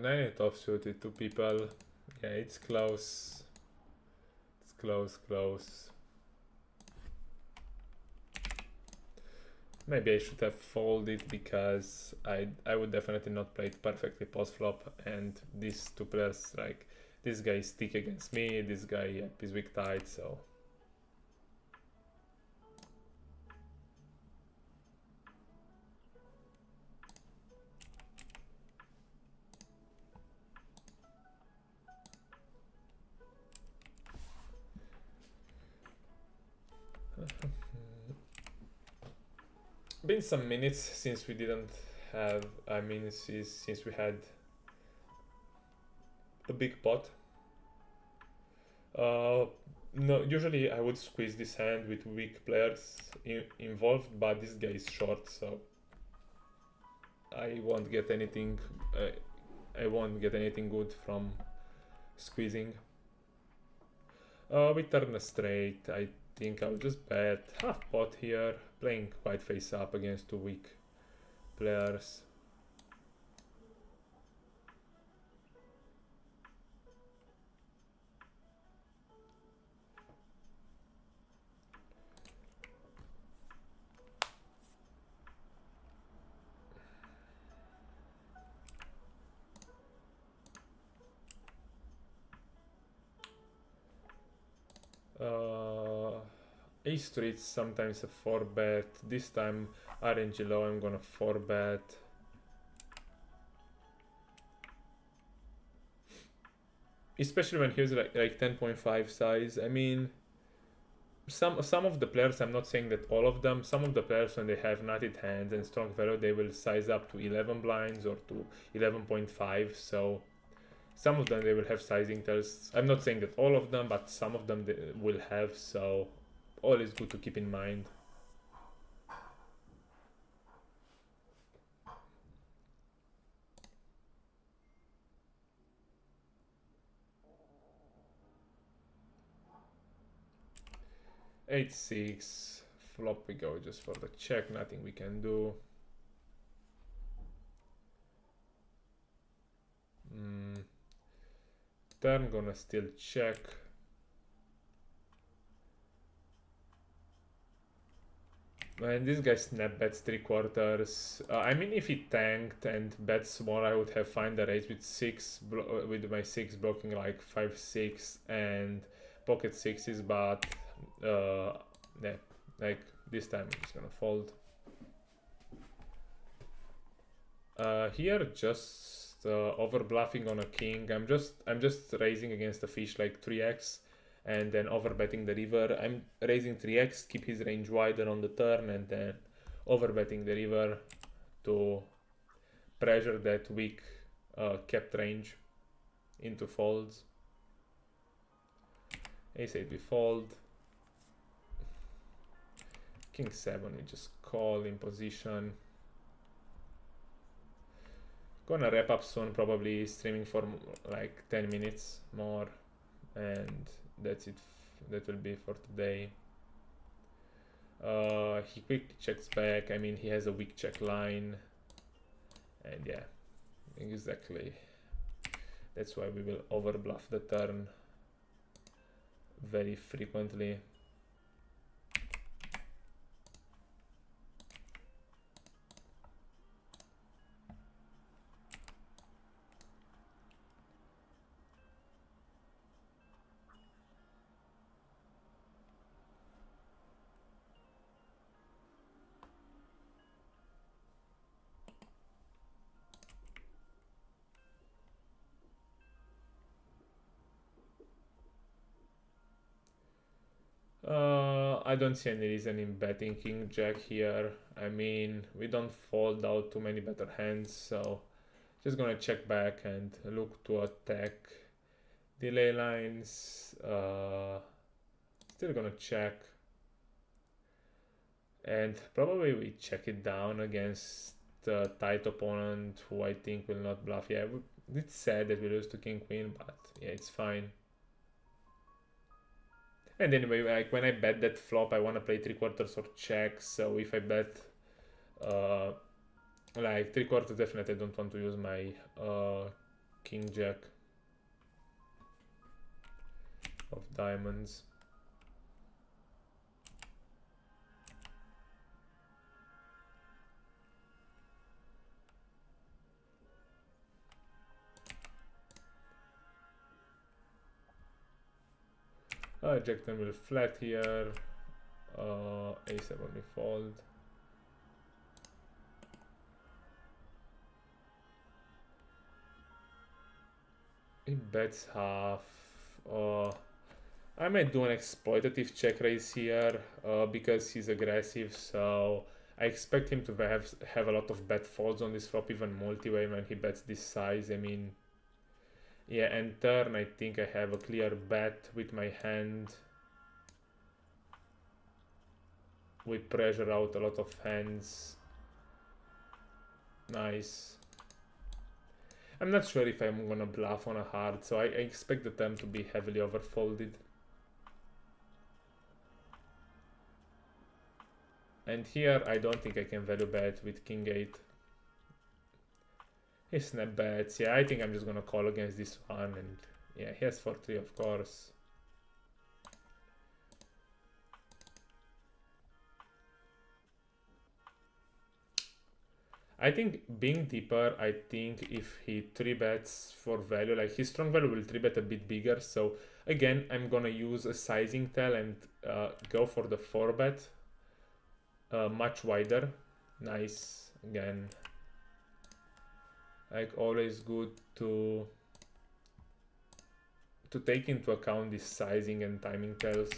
Nine offsuit with two people. Yeah, it's close. It's close. Maybe I should have folded because I would definitely not play it perfectly post flop, and these two players, like this guy is thick against me, this guy is weak tight, so. Been some minutes since we didn't have, I mean, since we had a big pot. No, usually I would squeeze this hand with weak players involved, but this guy is short, so I won't get anything. I won't get anything good from squeezing. We turn a straight. I think I'll just bet half pot here, playing quite face up against two weak players. Ace 3 it's sometimes a 4-bet. This time RNG low, I'm gonna 4-bet. Especially when he's like 10.5 size. I mean, some of the players, I'm not saying that all of them, some of the players when they have nutted hands and strong value, they will size up to 11 blinds or to 11.5. So some of them they will have sizing tells. I'm not saying that all of them, but some of them they will have. So all is good to keep in mind. Eight six flop we go just for the check. Nothing we can do. Turn gonna still check. And this guy snap bets 3/4. I mean, if he tanked and bet small, I would have find the raise with with my 6 blocking like 5-6 and pocket sixes, but yeah, like this time I'm just gonna fold. Here just over bluffing on a king. I'm just raising against a fish like 3x. And then over betting the river. I'm raising 3x, keep his range wider on the turn, and then over betting the river to pressure that weak kept range into folds. Ace 8 we fold. King 7 we just call in position. Gonna wrap up soon, probably streaming for like 10 minutes more, and that's it. That will be for today. He quickly checks back. I mean, he has a weak check line, and yeah, exactly. That's why we will over bluff the turn very frequently. I don't see any reason in betting King Jack here. I mean, we don't fold out too many better hands, so just gonna check back and look to attack. Delay lines, still gonna check. And probably we check it down against a tight opponent who I think will not bluff. Yeah, it's sad that we lose to King Queen, but yeah, it's fine. And anyway, like when I bet that flop, I want to play 3/4 or check. So if I bet like 3/4, definitely I don't want to use my King Jack of diamonds. Jack 10 will flat here. A7 we fold. He bets half. I might do an exploitative check raise here because he's aggressive. So I expect him to have a lot of bet folds on this flop, even multi-way when he bets this size. I mean, yeah, and turn, I think I have a clear bet with my hand. We pressure out a lot of hands. Nice. I'm not sure if I'm gonna bluff on a hard, so I expect the turn to be heavily overfolded. And here, I don't think I can value bet with King 8. He snap bets. Yeah, I think I'm just gonna call against this one, and yeah, he has 4-3, of course. I think being deeper, I think if he 3-bets for value, like his strong value will 3-bet a bit bigger. So again, I'm gonna use a sizing tell and go for the 4-bet much wider. Nice. Again, like always good to take into account this sizing and timing tells.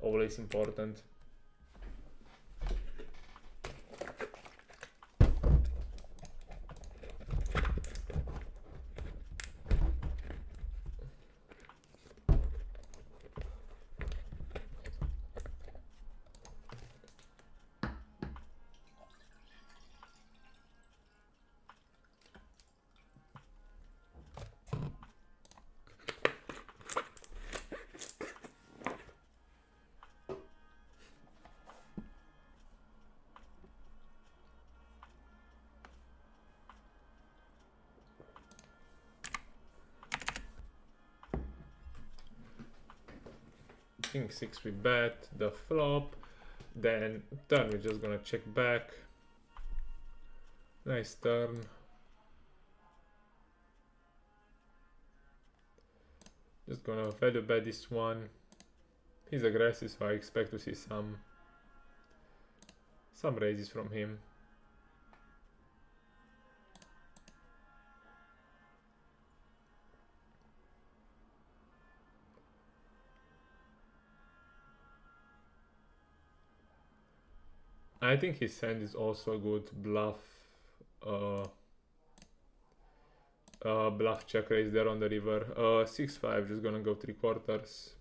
Always important. King 6 we bet the flop, then turn we're just gonna check back. Nice turn. Just gonna value bet this one. He's aggressive, so I expect to see some raises from him. I think his hand is also a good bluff. Bluff check raise there on the river. 6-5, just gonna go 3/4.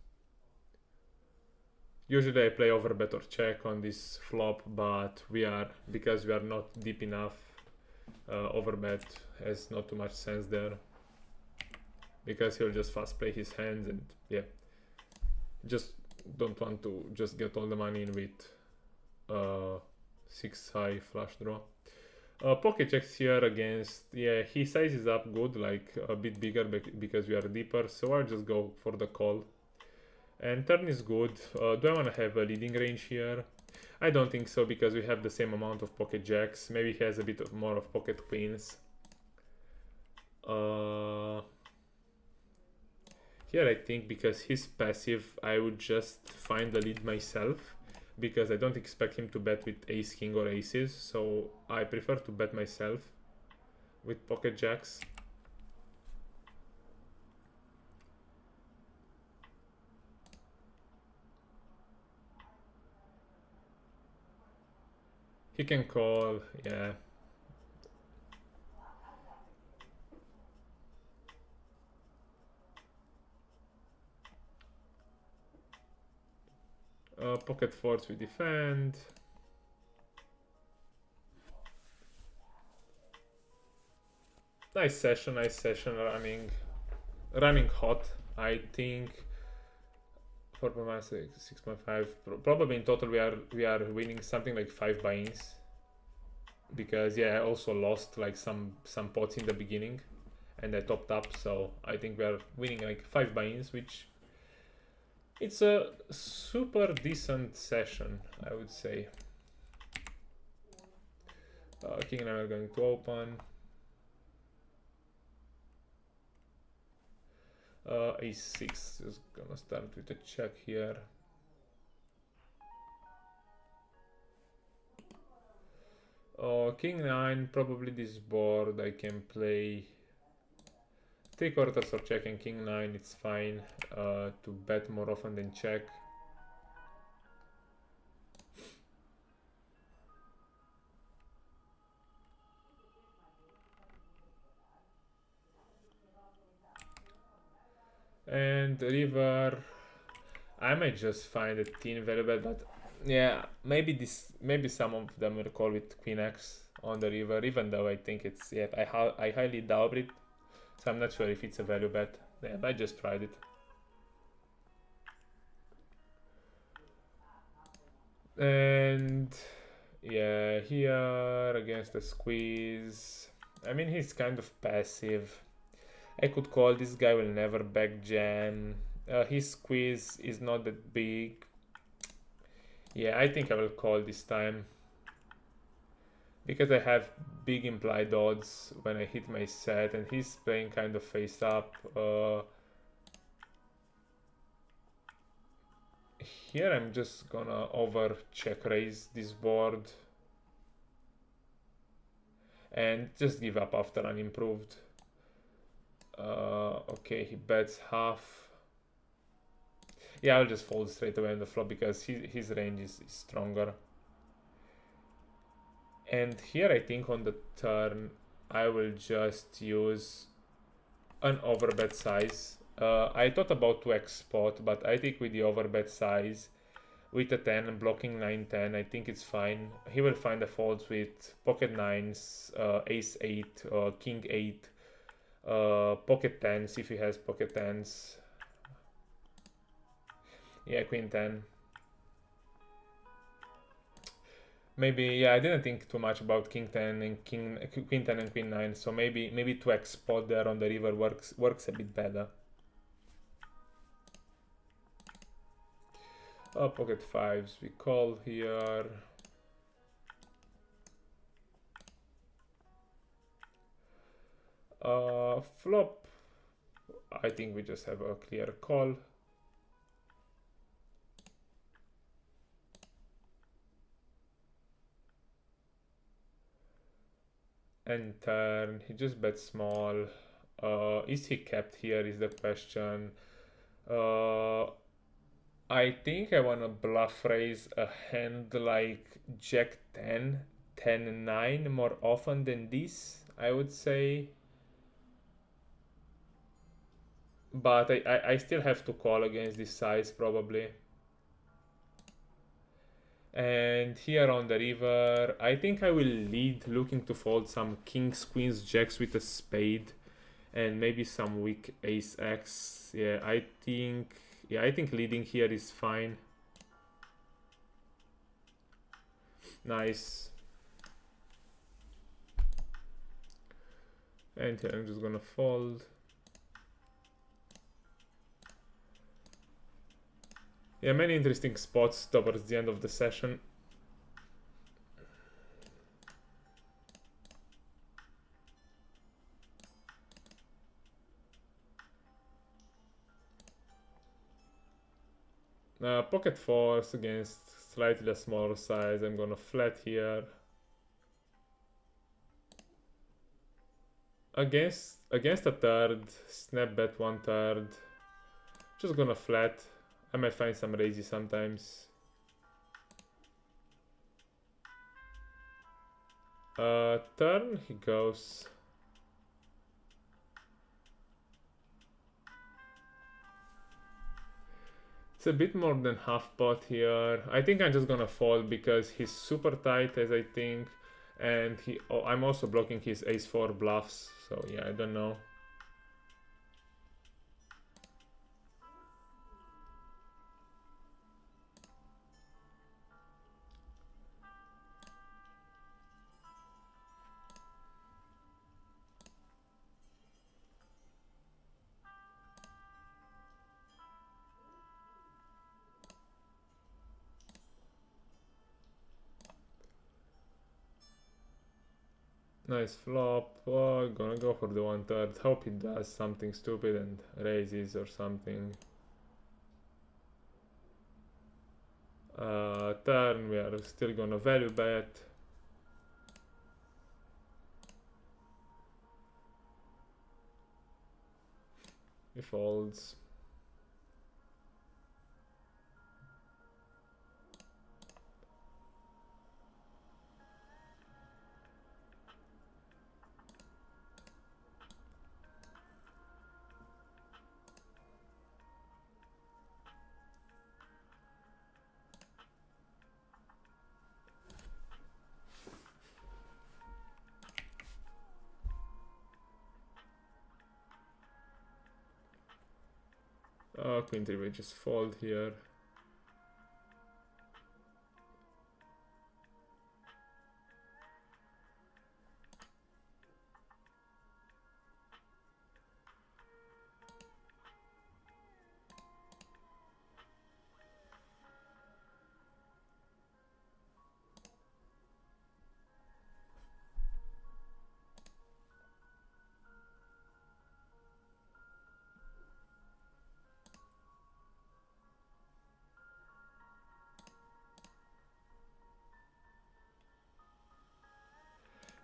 Usually I play overbet or check on this flop, but because we are not deep enough, overbet has not too much sense there. Because he'll just fast play his hands and yeah. Just don't want to just get all the money in with 6 high flush draw. Pocket checks here against, yeah, he sizes up good, like a bit bigger because we are deeper, so I'll just go for the call. And turn is good. Do I want to have a leading range here? I don't think so, because we have the same amount of pocket jacks. Maybe he has a bit more of pocket queens. Here I think because he's passive, I would just find the lead myself, because I don't expect him to bet with ace king or aces, so I prefer to bet myself with pocket jacks. He can call, yeah. Pocket fours we defend. Nice session running hot. I think 4.6, 6.5. Probably in total we are winning something like 5 buy-ins. Because yeah, I also lost like some pots in the beginning and I topped up, so I think we are winning like 5 buy-ins, which it's a super decent session, I would say. King and I are going to open. A6, just gonna start with a check here. King 9, probably this board I can play 3/4 or check, and King 9 it's fine to bet more often than check. And river, I might just find a teen value bet, but yeah, maybe some of them will call with Queen X on the river, even though I think it's, yeah, I highly doubt it, so I'm not sure if it's a value bet. Yeah, I just tried it. And yeah, here against the squeeze, I mean, he's kind of passive. I could call, this guy will never back jam. His squeeze is not that big. Yeah, I think I will call this time, because I have big implied odds when I hit my set, and he's playing kind of face up. Here I'm just gonna over check raise this board and just give up after unimproved. Okay, he bets half. Yeah, I'll just fold straight away on the flop because his range is stronger. And here I think on the turn I will just use an overbet size. I thought about 2x spot, but I think with the overbet size, with a 10 and blocking 9-10, I think it's fine. He will find the folds with pocket 9s, ace 8, king 8, pocket 10s if he has pocket 10s. Yeah, queen 10. Maybe, yeah, I didn't think too much about king 10 and queen 10 and queen 9, so maybe 2x spot there on the river works a bit better. Pocket 5s, we call here. Flop, I think we just have a clear call. And turn, he just bets small. Is he capped here is the question. I think I wanna bluff raise a hand like Jack 10, 10 9 more often than this, I would say. But I still have to call against this size probably. And here on the river, I think I will lead, looking to fold some kings, queens, jacks with a spade, and maybe some weak ace x. Yeah, I think leading here is fine. Nice. And here I'm just gonna fold. Yeah, many interesting spots towards the end of the session. Pocket 4s against slightly smaller size. I'm gonna flat here. Against a third, snap bet 1/3. Just gonna flat. I might find some raises sometimes. Turn, he goes. It's a bit more than half pot here. I think I'm just gonna fold because he's super tight, as I think, and I'm also blocking his ace-4 bluffs. So yeah, I don't know. Nice flop. Oh, gonna go for the 1/3. Hope he does something stupid and raises or something. Turn, we are still gonna value bet. He folds. Queen 3 will just fold here.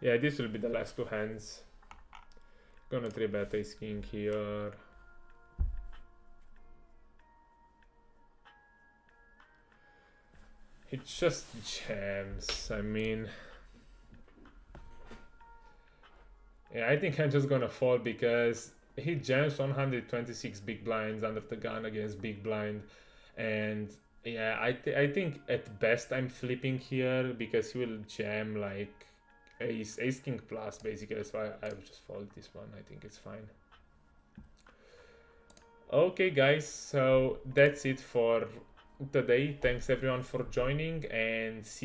Yeah, this will be the last 2 hands. Gonna 3-bet ace king here. It just jams. I mean, yeah, I think I'm just gonna fold because he jams 126 big blinds under the gun against big blind, and yeah, I think at best I'm flipping here because he will jam like ace king plus basically. So I will just fold this one. I think it's fine. Okay, guys, so that's it for today. Thanks everyone for joining, and see you